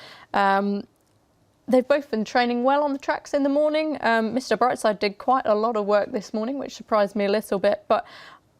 They've both been training well on the tracks in the morning. Mr. Brightside did quite a lot of work this morning, which surprised me a little bit, but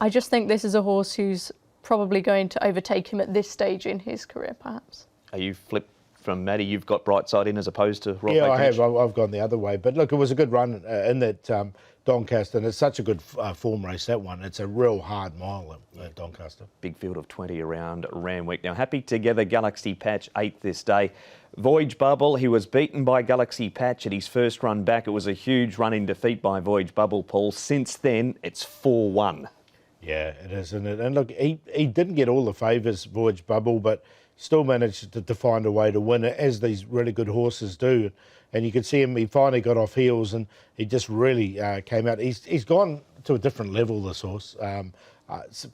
I just think this is a horse who's probably going to overtake him at this stage in his career, perhaps. Are you flipped from Maddy? You've got Brightside in as opposed to Royal Yeah, Patronage? I have. I've gone the other way. But look, it was a good run in that Doncaster, and it's such a good form race, that one. It's a real hard mile at Doncaster. Big field of 20 around Randwick. Now, Happy Together, Galaxy Patch 8th this day. Voyage Bubble, he was beaten by Galaxy Patch at his first run back. It was a huge run in defeat by Voyage Bubble, Paul. Since then, it's 4-1. Yeah, it is, isn't it? And look, he didn't get all the favours, Voyage Bubble, but still managed to find a way to win it, as these really good horses do. And you could see him, he finally got off heels and he just really came out. He's gone to a different level, this horse,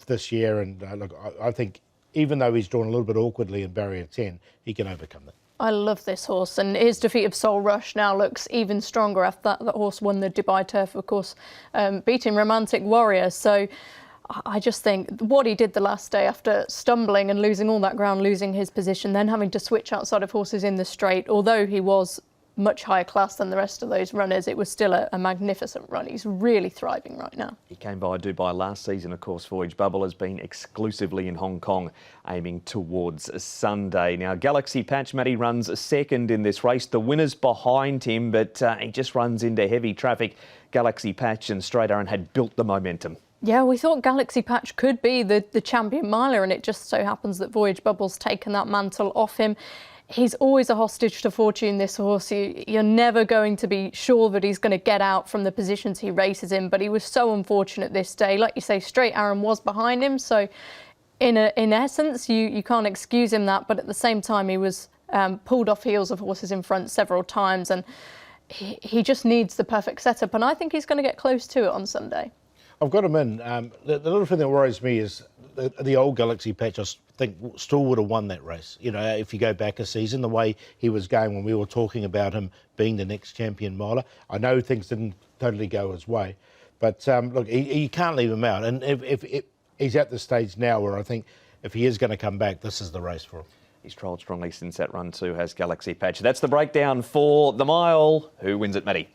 this year. And look, I think even though he's drawn a little bit awkwardly in barrier 10, he can overcome that. I love this horse, and his defeat of Soul Rush now looks even stronger after that horse won the Dubai Turf, of course, beating Romantic Warrior. So I just think what he did the last day after stumbling and losing all that ground, losing his position, then having to switch outside of horses in the straight, although he was much higher class than the rest of those runners, it was still a magnificent run. He's really thriving right now. He came by Dubai last season, of course. Voyage Bubble has been exclusively in Hong Kong, aiming towards Sunday. Now, Galaxy Patch, Maddy runs second in this race. The winner's behind him, but he just runs into heavy traffic. Galaxy Patch and Straight Aaron had built the momentum. Yeah, we thought Galaxy Patch could be the champion miler, and it just so happens that Voyage Bubble's taken that mantle off him. He's always a hostage to fortune, this horse. You're never going to be sure that he's going to get out from the positions he races in, but he was so unfortunate this day. Like you say, Straight Aaron was behind him, so in essence, you can't excuse him that, but at the same time, he was pulled off heels of horses in front several times, and he just needs the perfect setup, and I think he's going to get close to it on Sunday. I've got him in. The little thing that worries me is the old Galaxy Patch, I think, still would have won that race. You know, if you go back a season, the way he was going when we were talking about him being the next champion miler. I know things didn't totally go his way, but look, you can't leave him out. And if he's at the stage now where I think if he is going to come back, this is the race for him. He's trolled strongly since that run too, has Galaxy Patch. That's the breakdown for the mile. Who wins it, Maddy?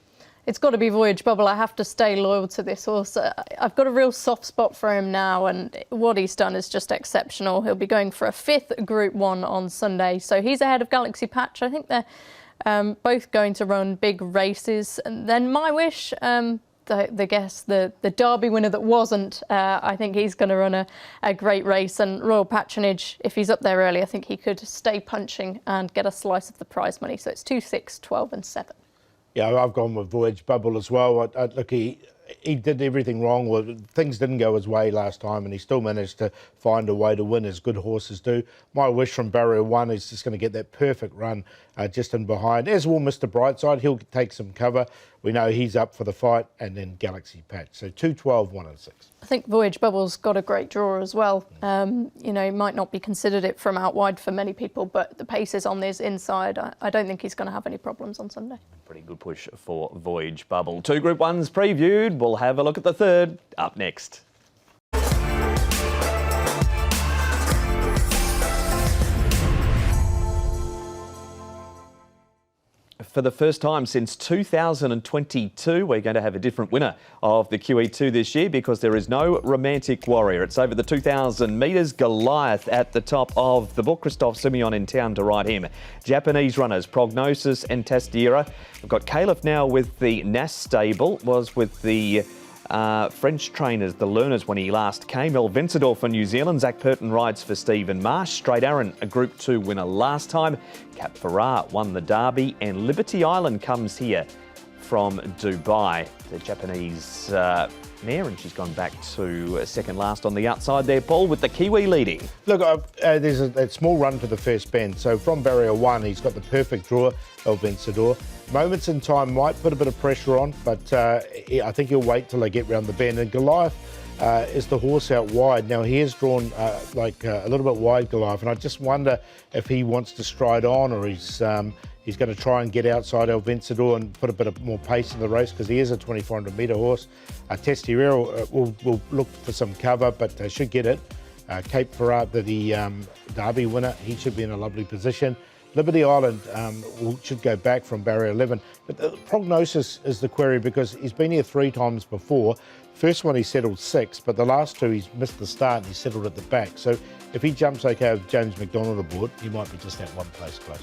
It's got to be Voyage Bubble. I have to stay loyal to this horse. I've got a real soft spot for him now, and what he's done is just exceptional. He'll be going for a 5th Group 1 on Sunday, so he's ahead of Galaxy Patch. I think they're both going to run big races. And then my wish, the Derby winner that wasn't, I think he's going to run a great race. And Royal Patronage, if he's up there early, I think he could stay punching and get a slice of the prize money. So it's 2, 6, 12 and 7. Yeah, I've gone with Voyage Bubble as well. Look, he he did everything wrong. Well, things didn't go his way last time, and he still managed to find a way to win, as good horses do. My wish from barrier 1 is just going to get that perfect run just in behind, as will Mr. Brightside. He'll take some cover. We know he's up for the fight, and then Galaxy Patch. So 2, 12, 1 and 6. I think Voyage Bubble's got a great draw as well. You know, he might not be considered it from out wide for many people, but the pace is on this inside. I don't think he's going to have any problems on Sunday. Pretty good push for Voyage Bubble. 2 Group 1s previewed. We'll have a look at the third up next. For the first time since 2022, we're going to have a different winner of the QE2 this year because there is no Romantic Warrior. It's over the 2,000 metres. Goliath at the top of the book. Christophe Simeon in town to ride him. Japanese runners, Prognosis and Tastiera. We've got Caliph now with the Nas stable, was with the French trainers, the learners, when he last came. El Vencedor for New Zealand. Zach Purton rides for Stephen Marsh. Straight Aaron, a Group 2 winner last time. Cap Ferrar won the Derby. And Liberty Island comes here from Dubai. The Japanese mare, and she's gone back to second last on the outside there, Paul, with the Kiwi leading. Look, there's a small run to the first bend. So from barrier 1, he's got the perfect draw, El Vencedor. Moments in time might put a bit of pressure on, but I think he'll wait till they get round the bend. And Goliath is the horse out wide. Now, he is drawn a little bit wide, Goliath, and I just wonder if he wants to stride on, or he's going to try and get outside El Vencedor and put a bit of more pace in the race, because he is a 2,400 metre horse. Testiera will look for some cover, but should get it. Cape Ferrar, the Derby winner, he should be in a lovely position. Liberty Island should go back from barrier 11. But the Prognosis is the query, because he's been here 3 times before. First one he settled 6th, but the last 2 he's missed the start and he settled at the back. So if he jumps okay with James McDonald aboard, he might be just that one place closer.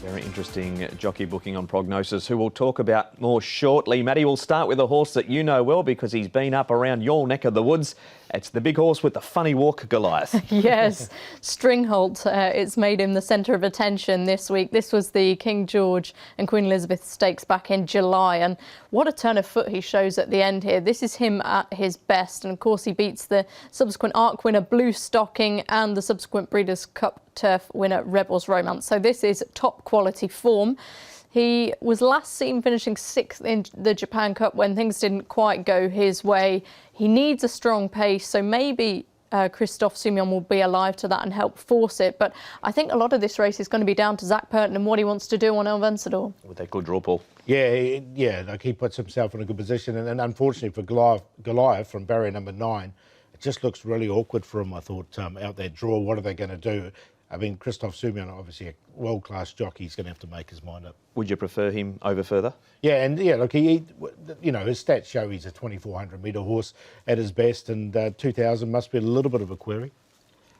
Very interesting jockey booking on Prognosis, who we'll talk about more shortly. Maddy, will start with a horse that you know well because he's been up around your neck of the woods. It's the big horse with the funny walk, Goliath. Yes, Stringholt. It's made him the centre of attention this week. This was the King George and Queen Elizabeth Stakes back in July, and what a turn of foot he shows at the end here. This is him at his best, and of course he beats the subsequent Arc winner Blue Stocking and the subsequent Breeders' Cup Turf winner Rebels Romance. So this is top quality form. He was last seen finishing 6th in the Japan Cup when things didn't quite go his way. He needs a strong pace, so maybe Christophe Simeon will be alive to that and help force it. But I think a lot of this race is going to be down to Zach Purton and what he wants to do on El Vencedor. With that good draw, Paul. Yeah, like he puts himself in a good position. And unfortunately for Goliath from barrier number 9, it just looks really awkward for him, I thought, out that draw. What are they going to do? I mean, Christophe Simeon, obviously a world-class jockey, he's going to have to make his mind up. Would you prefer him over further? Yeah, and yeah, look, his stats show he's a 2,400 metre horse at his best, and 2,000 must be a little bit of a query.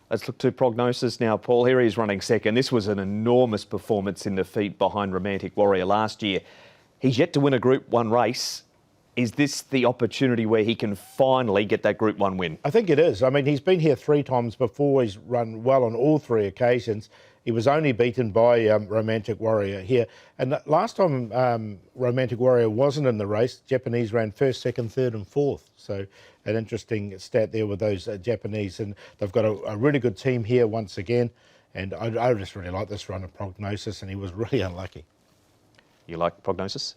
Let's look to Prognosis now, Paul. Here he's running second. This was an enormous performance in defeat behind Romantic Warrior last year. He's yet to win a Group 1 race. Is this the opportunity where he can finally get that Group 1 win? I think it is. I mean, he's been here 3 times before. He's run well on all 3 occasions. He was only beaten by Romantic Warrior here. And last time Romantic Warrior wasn't in the race, Japanese ran 1st, 2nd, 3rd and 4th. So an interesting stat there with those Japanese. And they've got a really good team here once again. And I just really like this run of Prognosis, and he was really unlucky. You like Prognosis?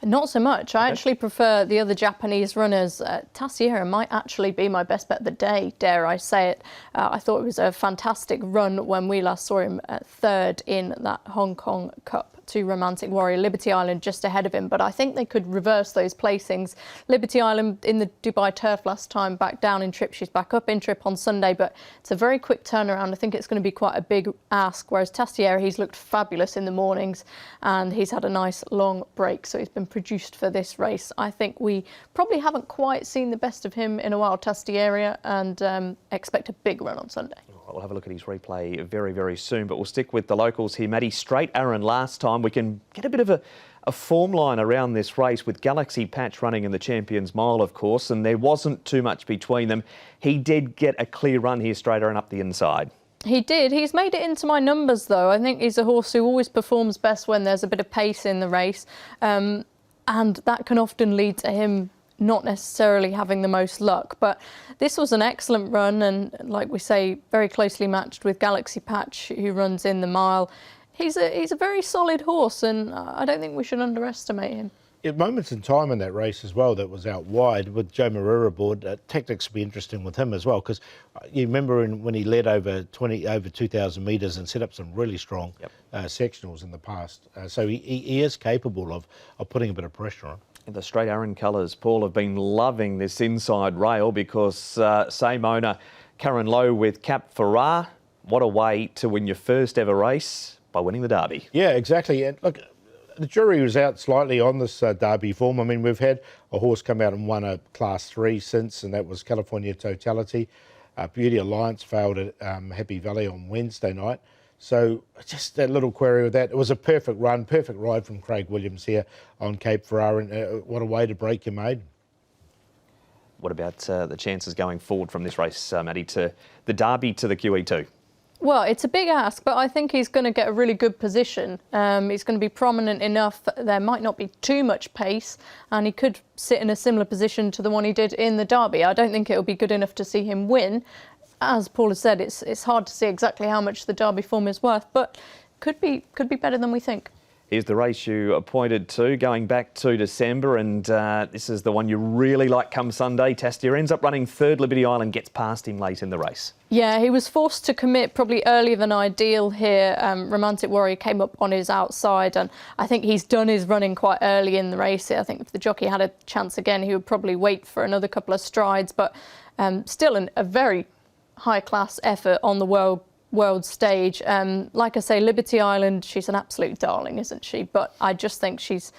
Not so much. I actually prefer the other Japanese runners. Tassiera might actually be my best bet of the day, dare I say it. I thought it was a fantastic run when we last saw him at 3rd in that Hong Kong Cup to Romantic Warrior. Liberty Island just ahead of him, but I think they could reverse those placings. Liberty Island in the Dubai Turf last time, back down in trip. She's back up in trip on Sunday, but it's a very quick turnaround. I think it's going to be quite a big ask, whereas Tassiera, he's looked fabulous in the mornings and he's had a nice long break, so he's been produced for this race. I think we probably haven't quite seen the best of him in a while, Tastiera, and expect a big run on Sunday. We'll have a look at his replay very, very soon, but we'll stick with the locals here. Maddy, Straight Aaron last time. We can get a bit of a form line around this race with Galaxy Patch running in the Champions Mile, of course, and there wasn't too much between them. He did get a clear run here, Straight Aaron up the inside. He did. He's made it into my numbers, though. I think he's a horse who always performs best when there's a bit of pace in the race, and that can often lead to him not necessarily having the most luck. But this was an excellent run, and like we say, very closely matched with Galaxy Patch, who runs in the mile. He's a very solid horse, and I don't think we should underestimate him. At moments in time in that race as well that was out wide with Joe Moreira aboard, tactics would be interesting with him as well, because you remember when he led over 2,000 metres and set up some really strong sectionals in the past. So he is capable of putting a bit of pressure on. And the straight Arran colours, Paul, have been loving this inside rail because same owner, Karen Lowe with Cap Ferrar. What a way to win your first ever race by winning the Derby. Yeah, exactly. And look, the jury was out slightly on this Derby form. I mean, we've had a horse come out and won a Class 3 since, and that was California Totality. Beauty Alliance failed at Happy Valley on Wednesday night. So just a little query with that. It was a perfect run, perfect ride from Craig Williams here on Cape Ferrar, and what a way to break your maiden. What about the chances going forward from this race, Maddy, to the Derby to the QE2? Well, it's a big ask, but I think he's going to get a really good position. He's going to be prominent enough that there might not be too much pace, and he could sit in a similar position to the one he did in the Derby. I don't think it'll be good enough to see him win. As Paul has said, it's hard to see exactly how much the Derby form is worth, but could be better than we think. Here's the race you appointed to, going back to December, and this is the one you really like come Sunday. Tastier ends up running third. Liberty Island gets past him late in the race. Yeah, he was forced to commit probably earlier than ideal here. Romantic Warrior came up on his outside, and I think he's done his running quite early in the race. I think if the jockey had a chance again, he would probably wait for another couple of strides, but still a very high-class effort on the world stage. Like I say, Liberty Island, she's an absolute darling, isn't she? But I just think it's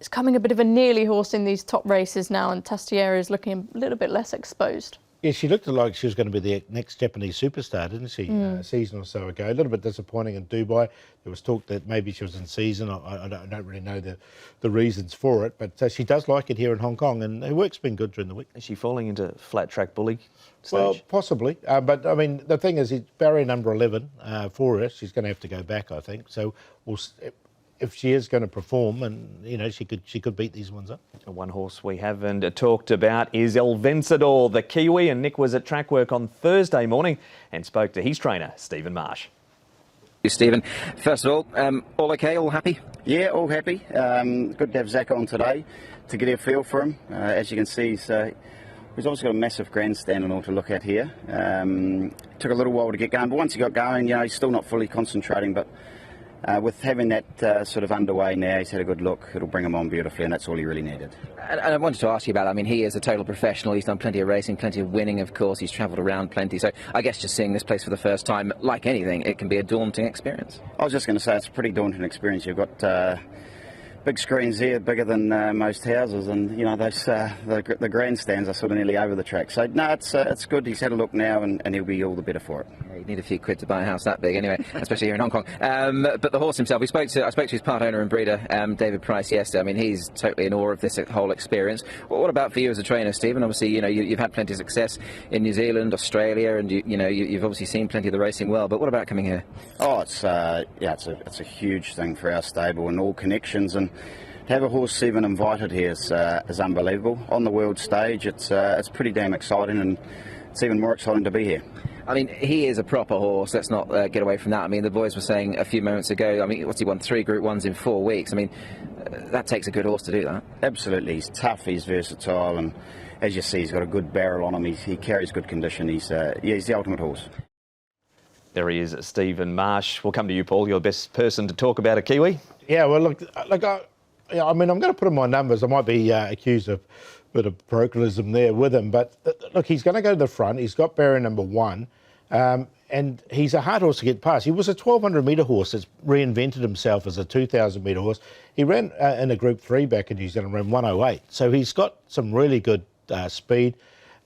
coming a bit of a nearly horse in these top races now, and Tastier is looking a little bit less exposed. Yeah, she looked like she was going to be the next Japanese superstar, didn't she? A season or so ago. A little bit disappointing in Dubai. There was talk that maybe she was in season. I don't really know the reasons for it, but she does like it here in Hong Kong, and her work's been good during the week. Is she falling into flat track bully stage? Well, possibly. But, I mean, the thing is, it's barrier number 11 for her. She's going to have to go back, I think. So if she is going to perform, and, you know, she could beat these ones up. One horse we haven't talked about is El Vencedor, the Kiwi, and Nick was at track work on Thursday morning and spoke to his trainer, Stephen Marsh. Stephen, first of all okay, all happy? Yeah, all happy. Good to have Zach on today to get a feel for him. As you can see, he's obviously got a massive grandstand and all to look at here. Took a little while to get going, but once he got going, you know, he's still not fully concentrating, but with having that sort of underway now, he's had a good look. It'll bring him on beautifully, and that's all he really needed. And I wanted to ask you about, I mean, he is a total professional. He's done plenty of racing, plenty of winning, of course. He's travelled around plenty. So I guess just seeing this place for the first time, like anything, it can be a daunting experience. I was just going to say it's a pretty daunting experience. You've got big screens here, bigger than most houses, and you know those the grandstands are sort of nearly over the track. So no, it's good. He's had a look now, and he'll be all the better for it. Yeah, you need a few quid to buy a house that big, anyway, especially here in Hong Kong. But the horse himself, I spoke to his part owner and breeder, David Price, yesterday. I mean, he's totally in awe of this whole experience. What about for you as a trainer, Stephen? Obviously, you know you've had plenty of success in New Zealand, Australia, and you've obviously seen plenty of the racing well. But what about coming here? Oh, it's a huge thing for our stable and all connections, and to have a horse even invited here is unbelievable. On the world stage, it's pretty damn exciting, and it's even more exciting to be here. I mean, he is a proper horse. Let's not get away from that. I mean, the boys were saying a few moments ago, I mean, what's he won? 3 Group 1s in 4 weeks. I mean, that takes a good horse to do that. Absolutely. He's tough, he's versatile, and as you see, he's got a good barrel on him. He carries good condition. He's the ultimate horse. There he is, Stephen Marsh. We'll come to you, Paul. You're the best person to talk about a Kiwi. Yeah, well, look, I mean, I'm going to put in my numbers. I might be accused of a bit of parochialism there with him, but look, he's going to go to the front. He's got barrier number 1, and he's a hard horse to get past. He was a 1,200 metre horse that's reinvented himself as a 2,000 metre horse. He ran in a Group 3 back in New Zealand, ran 108. So he's got some really good speed.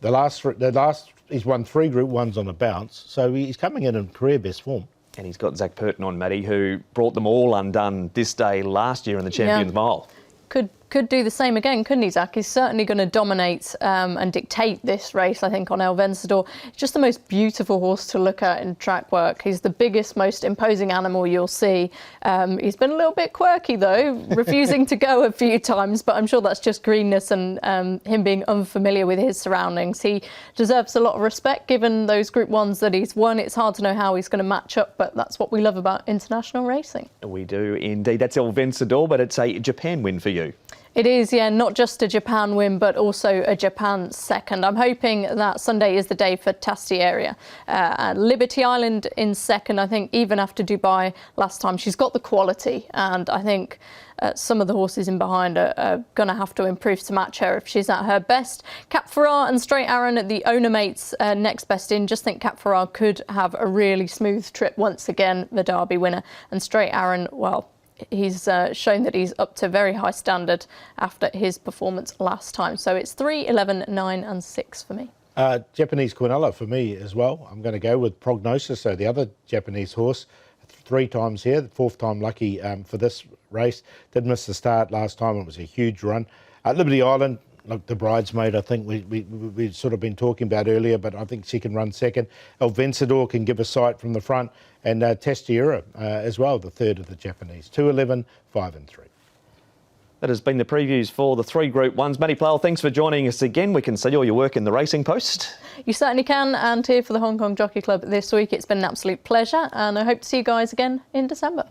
He's won 3 Group 1s on the bounce, so he's coming in career best form. And he's got Zach Purton on, Maddy, who brought them all undone this day last year in the Champions Mile. Could could do the same again, couldn't he, Zach? He's certainly going to dominate and dictate this race, I think, on El Vencedor. It's just the most beautiful horse to look at in track work. He's the biggest, most imposing animal you'll see. He's been a little bit quirky, though, refusing to go a few times, but I'm sure that's just greenness and him being unfamiliar with his surroundings. He deserves a lot of respect, given those Group 1s that he's won. It's hard to know how he's going to match up, but that's what we love about international racing. We do indeed. That's El Vencedor, but it's a Japan win for you. It is, yeah, not just a Japan win, but also a Japan second. I'm hoping that Sunday is the day for Tastiera. Liberty Island in second, I think, even after Dubai last time. She's got the quality, and I think some of the horses in behind are going to have to improve to match her if she's at her best. Cap Ferrar and Straight Aaron at the owner mates next best in. Just think Cap Ferrar could have a really smooth trip once again, the Derby winner. And Straight Aaron, well, he's shown that he's up to very high standard after his performance last time. So it's 3, 11, 9 and 6 for me. Japanese Quinella for me as well. I'm going to go with Prognosis, so the other Japanese horse. 3 times here, the 4th time lucky for this race. Did miss the start last time. It was a huge run. Liberty Island, look, the bridesmaid, I think we've sort of been talking about earlier, but I think she can run second. El Vencedor can give a sight from the front, and Tastiera as well, the third of the Japanese. 2, 11, 5 and 3. That has been the previews for the 3 Group 1s. Maddy, Playle, thanks for joining us again. We can see all your work in the Racing Post. You certainly can, and here for the Hong Kong Jockey Club this week, it's been an absolute pleasure, and I hope to see you guys again in December.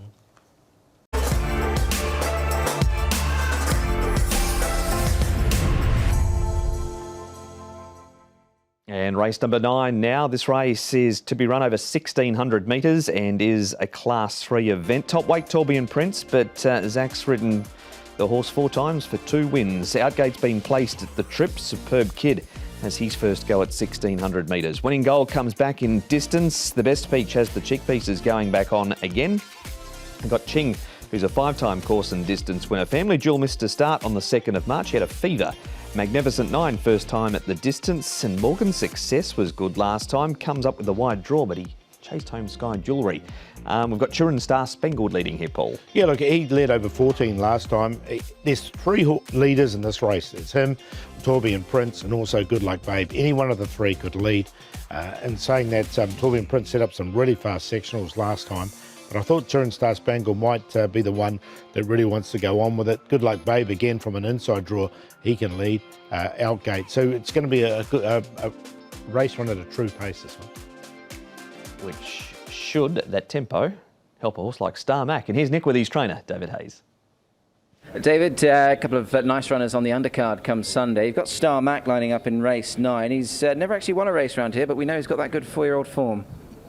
And race number 9 now. This race is to be run over 1,600 metres and is a Class 3 event. Top weight Torbian Prince, but Zach's ridden the horse 4 times for 2 wins. Outgate's been placed at the trip. Superb Kid has his first go at 1,600 metres. Winning Goal comes back in distance. The Best Peach has the cheek pieces going back on again. We've got Ching, who's a 5-time course and distance winner. Family Jewel missed a start on the 2nd of March. He had a fever. Magnificent 9, first time at the distance. And Morgan's Success was good last time. Comes up with a wide draw, but he chased home Sky Jewellery. We've got Chirin Star Spangled leading here, Paul. Yeah, look, he led over 14 last time. There's 3 leaders in this race. It's him, Torbian Prince, and also Good Luck Babe. Any one of the 3 could lead. And saying that, Torbian Prince set up some really fast sectionals last time. But I thought Chirin Star Spangled might be the one that really wants to go on with it. Good Luck Babe, again, from an inside draw, he can lead Outgate. So it's going to be a race run at a true pace, this one. Which should, that tempo, help a horse like Star Mac. And here's Nick with his trainer, David Hayes. David, a couple of nice runners on the undercard come Sunday. You've got Star Mac lining up in race 9. He's never actually won a race around here, but we know he's got that good 4-year-old form.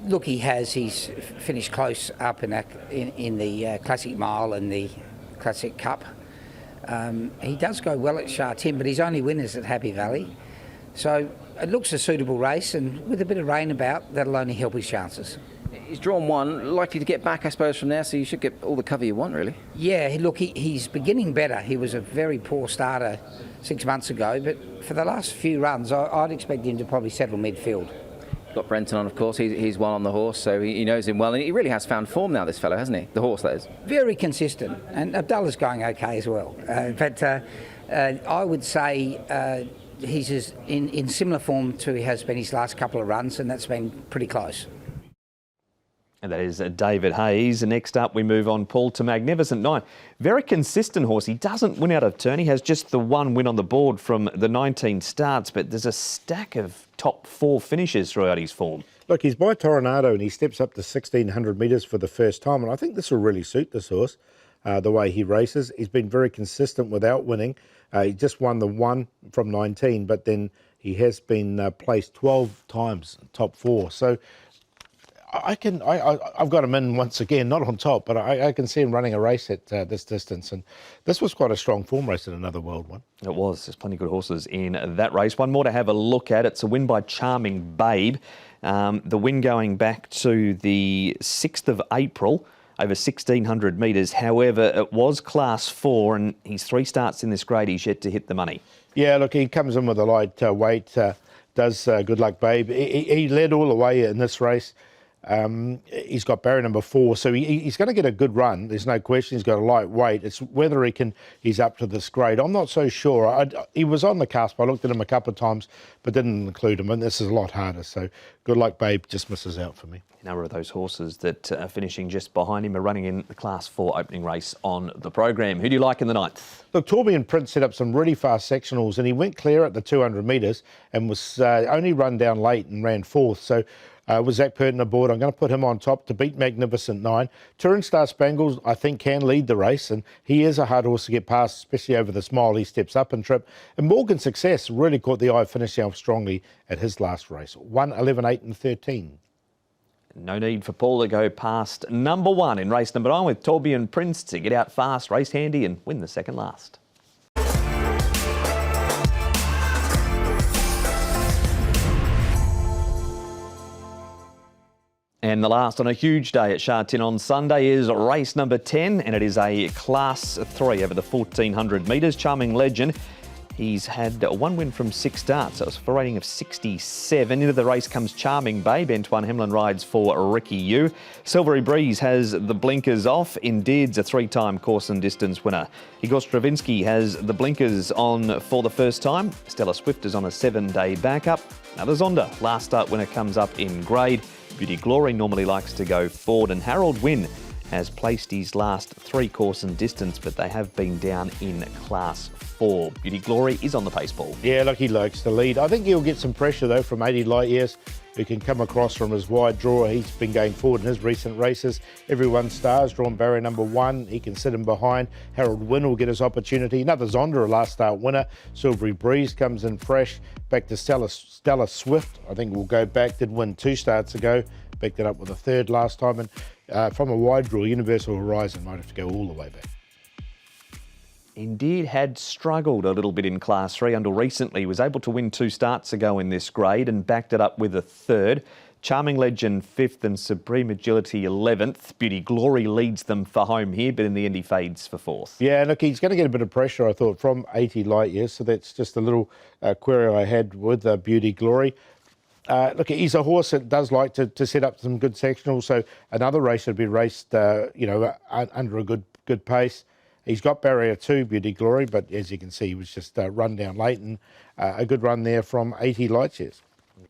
Look, he has. He's finished close up in the Classic Mile and the Classic Cup. He does go well at Sha Tin, but his only win is at Happy Valley. So it looks a suitable race, and with a bit of rain about, that'll only help his chances. He's drawn 1, likely to get back, I suppose, from there, so you should get all the cover you want, really. Yeah, look, he's beginning better. He was a very poor starter 6 months ago, but for the last few runs, I'd expect him to probably settle midfield. Got Brenton on, of course. He's one on the horse, so he knows him well, and he really has found form now, this fellow, hasn't he? The horse, that is. Very consistent, and Abdullah's going okay as well. But I would say he's in similar form to he has been his last couple of runs, and that's been pretty close. And that is David Hayes. Next up, we move on, Paul, to Magnificent 9. Very consistent horse. He doesn't win out of turn. He has just the 1 win on the board from the 19 starts, but there's a stack of top 4 finishes throughout his form. Look, he's by Toronado and he steps up to 1,600 metres for the first time, and I think this will really suit this horse, the way he races. He's been very consistent without winning. He just won the 1 from 19, but then he has been placed 12 times top 4. So I've got him in once again, not on top, but I can see him running a race at this distance. And this was quite a strong form race at another World one. It was. There's plenty of good horses in that race. One more to have a look at. It's a win by Charming Babe. The win going back to the 6th of April, over 1,600 metres. However, it was Class 4, and he's 3 starts in this grade. He's yet to hit the money. Yeah, look, he comes in with a light weight, does Good Luck Babe. He led all the way in this race. He's got barrier number 4, so he's going to get a good run. There's no question. He's got a light weight. It's whether he's up to this grade. I'm not so sure. He was on the cusp. I looked at him a couple of times, but didn't include him. And this is a lot harder. So good luck, Babe. Just misses out for me. A number of those horses that are finishing just behind him are running in the Class 4 opening race on the program. Who do you like in the 9th? Look, Torbjorn Prince set up some really fast sectionals, and he went clear at the 200 metres and was only run down late and ran 4th. So with Zach Purton aboard, I'm going to put him on top to beat Magnificent 9. Turin Star Spangles, I think, can lead the race, and he is a hard horse to get past, especially over this mile. He steps up and trip. And Morgan Success really caught the eye, finishing off strongly at his last race. 1, 11, 8 and 13. No need for Paul to go past number 1 in race number 9 with Torbjorn Prince to get out fast, race handy and win the second last. And the last on a huge day at Sha Tin on Sunday is race number 10, and it is a Class 3 over the 1400 metres. Charming Legend. He's had 1 win from 6 starts. That was for a rating of 67. Into the race comes Charming Babe. Antoine Hemlin rides for Ricky Yu. Silvery Breeze has the blinkers off. Indeed's a 3-time course and distance winner. Igor Stravinsky has the blinkers on for the first time. Stella Swift is on a 7-day backup. Another Zonda, last start winner, comes up in grade. Beauty Glory normally likes to go forward, and Harold Wynn has placed his last 3 course and distance, but they have been down in Class 4. Beauty Glory is on the pace ball. Yeah, look, he likes the lead. I think he'll get some pressure, though, from 80 Light Years, who can come across from his wide draw. He's been going forward in his recent races. Everyone Stars, drawn barrier number 1. He can sit him behind. Harold Wynn will get his opportunity. Another Zonda, a last start winner. Silvery Breeze comes in fresh. Back to Stella Swift. I think we'll go back. Did win 2 starts ago. Backed it up with a 3rd last time. And from a wide draw, Universal Horizon might have to go all the way back. Indeed had struggled a little bit in Class 3 until recently. He was able to win 2 starts ago in this grade and backed it up with a 3rd. Charming Legend 5th and Supreme Agility 11th. Beauty Glory leads them for home here, but in the end he fades for 4th. Yeah, look, he's going to get a bit of pressure, I thought, from 80 Light Years. So that's just a little query I had with Beauty Glory. Look, he's a horse that does like to set up some good sectionals. So another race would be raced, under a good pace. He's got barrier 2, Beauty Glory, but as you can see, he was just run down late, and a good run there from 80 Light Years.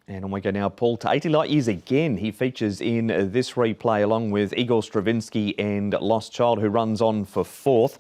And on we go now, Paul, to 80 Light Years again. He features in this replay along with Igor Stravinsky and Lost Child, who runs on for 4th.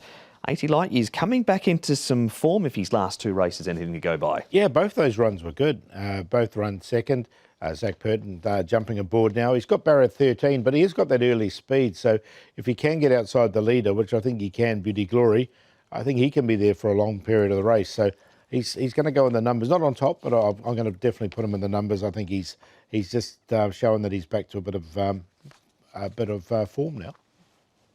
80 Light Years coming back into some form if his last 2 races anything to go by. Yeah, both those runs were good. Both run second. Zach Purton jumping aboard now. He's got barrier 13, but he has got that early speed. So if he can get outside the leader, which I think he can, Beauty Glory, I think he can be there for a long period of the race. So he's going to go in the numbers, not on top, but I'm going to definitely put him in the numbers. I think he's just showing that he's back to a bit of form now.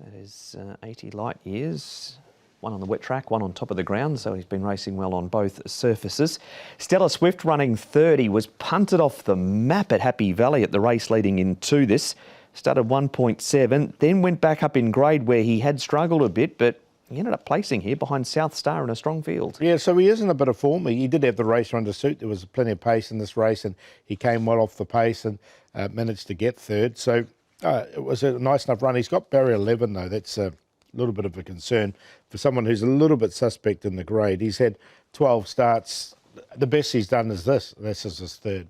That is 80 Light Years. 1 on the wet track, 1 on top of the ground, so he's been racing well on both surfaces. Stella Swift running 30 was punted off the map at Happy Valley at the race leading into this. Started 1.7, then went back up in grade where he had struggled a bit, but he ended up placing here behind South Star in a strong field. Yeah, so he is in a bit of form. He did have the race run to suit. There was plenty of pace in this race, and he came well off the pace and managed to get 3rd. So it was a nice enough run. He's got barrier 11, though. That's a little bit of a concern for someone who's a little bit suspect in the grade. He's had 12 starts. The best he's done is this. This is his 3rd.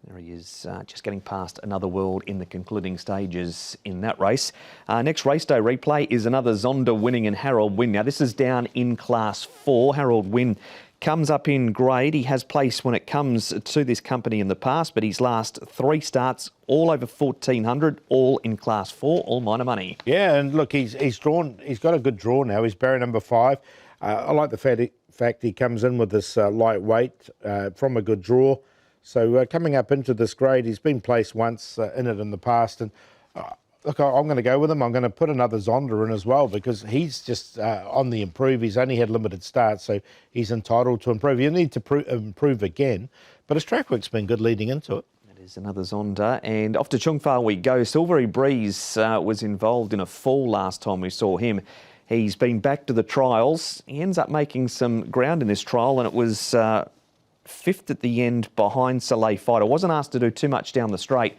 There he is, just getting past Another World in the concluding stages in that race. Next race day replay is another Zonda winning and Harold Wynn. Now this is down in Class 4. Harold Wynn comes up in grade. He has placed when it comes to this company in the past, but his last 3 starts, all over 1400, all in Class 4, all minor money. Yeah, and look, he's got a good draw now. He's barrier number 5. I like the fact he comes in with this lightweight from a good draw. So coming up into this grade, he's been placed once in it in the past, and look, I'm going to go with him. I'm going to put another Zonda in as well because he's just on the improve. He's only had limited starts, so he's entitled to improve. He'll need to improve again, but his track work's been good leading into it. That is another Zonda, and off to Chungfa we go. Silvery Breeze was involved in a fall last time we saw him. He's been back to the trials. He ends up making some ground in this trial, and it was 5th at the end behind Soleil Fighter. Wasn't asked to do too much down the straight.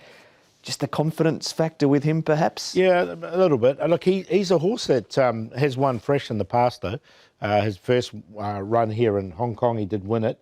just the confidence factor with him, perhaps? Yeah, a little bit. Look, he's a horse that has won fresh in the past, though. His first run here in Hong Kong, he did win it.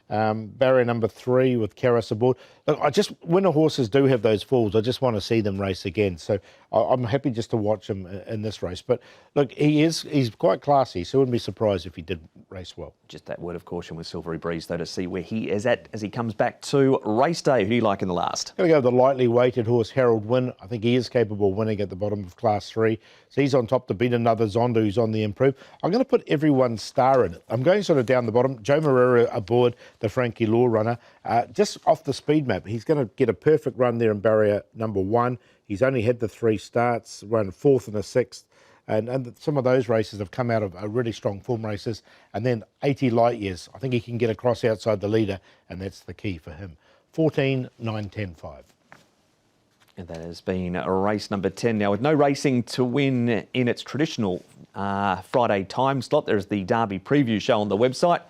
Barrier number 3 with Karis aboard. Look, winner horses do have those falls. I just want to see them race again. So I'm happy just to watch him in this race. But look, he's quite classy, so I wouldn't be surprised if he did race well. Just that word of caution with Silvery Breeze, though, to see where he is at as he comes back to race day. Who do you like in the last? Going to go with the lightly weighted horse, Harold Wynn. I think he is capable of winning at the bottom of Class 3. So he's on top to beat another Zonda who's on the improve. I'm going to put everyone's star in it. I'm going sort of down the bottom. Joe Moreira aboard, the Frankie Law runner. Just off the speed map, he's going to get a perfect run there in barrier number 1. He's only had the 3 starts, run 4th and a 6th. And some of those races have come out of really strong form races. And then 80 light years. I think he can get across outside the leader, and that's the key for him. 14, 9, 10, 5. And that has been race number 10 now, with no racing to win in its traditional Friday time slot. There's the Derby preview show on the website.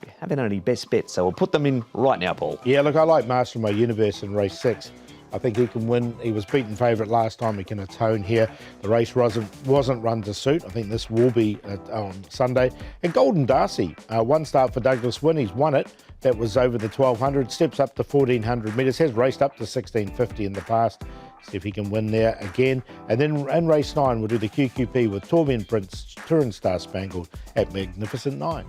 We haven't any best bets, so we'll put them in right now, Paul. Yeah, look, I like Master of My Universe in race 6. I think he can win. He was beaten favourite last time. He can atone here. The race wasn't run to suit. I think this will be on Sunday. And Golden Darcy, 1 start for Douglas Wynn. He's won it. That was over the 1200. Steps up to 1400 metres. Has raced up to 1650 in the past. See if he can win there again. And then in race 9, we'll do the QQP with Torbian Prince, Turin Star Spangled at Magnificent 9.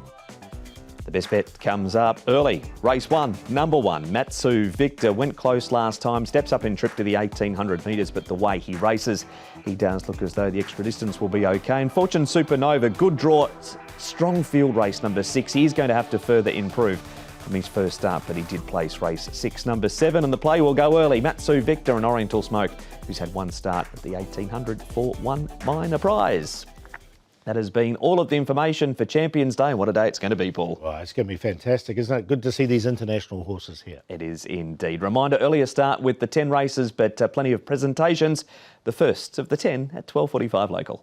The best bet comes up early. Race 1, number 1, Matsu Victor. Went close last time, steps up in trip to the 1800 metres, but the way he races, he does look as though the extra distance will be okay. And Fortune Supernova, good draw, strong field race number 6. He is going to have to further improve from his first start, but he did place race 6, number 7. And the play will go early. Matsu Victor and Oriental Smoke, who's had 1 start at the 1800 for 1 minor prize. That has been all of the information for Champions Day. What a day it's going to be, Paul. Well, it's going to be fantastic, isn't it? Good to see these international horses here. It is indeed. Reminder, earlier start with the 10 races, but plenty of presentations. The first of the 10 at 12:45 local.